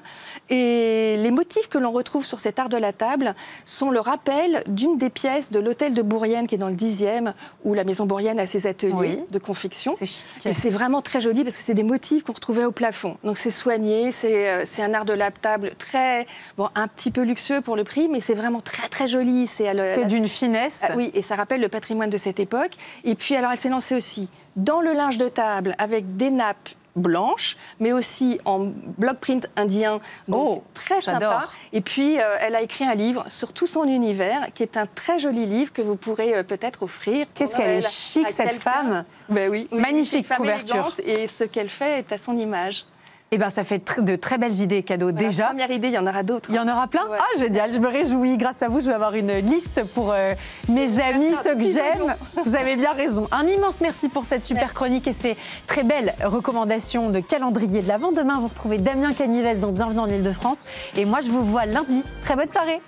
Et les motifs que l'on retrouve sur cet art de la table sont le rappel d'une des pièces de l'hôtel de Bourrienne, qui est dans le 10e, où la Maison Bourrienne a ses ateliers de confection. C'est chic. Et c'est vraiment très joli parce que c'est des motifs qu'on retrouvait au plafond. Donc c'est soigné, c'est un art de la table très, un petit peu luxueux pour le prix, mais c'est vraiment très joli. C'est d'une finesse. Oui, et ça rappelle le patrimoine de cette époque. Et puis alors elle s'est lancée aussi dans le linge de table avec des nappes blanche, mais aussi en block print indien, donc très sympa. Et puis, elle a écrit un livre sur tout son univers, qui est un très joli livre que vous pourrez peut-être offrir. Qu'est-ce qu'elle est chic, cette femme. Ben oui, magnifique femme couverture. Élégante, et ce qu'elle fait est à son image. Eh bien, ça fait de très belles idées cadeaux déjà. Première idée, il y en aura d'autres. Il y en aura plein. Ouais. Ah, génial, je me réjouis. Grâce à vous, je vais avoir une liste pour mes amis, ceux que j'aime. Vous avez bien raison. Un immense merci pour cette super chronique et ces très belles recommandations de calendrier de l'Avent. Demain, vous retrouvez Damien Canivès dans Bienvenue en Ile-de-France. Et moi, je vous vois lundi. Très bonne soirée.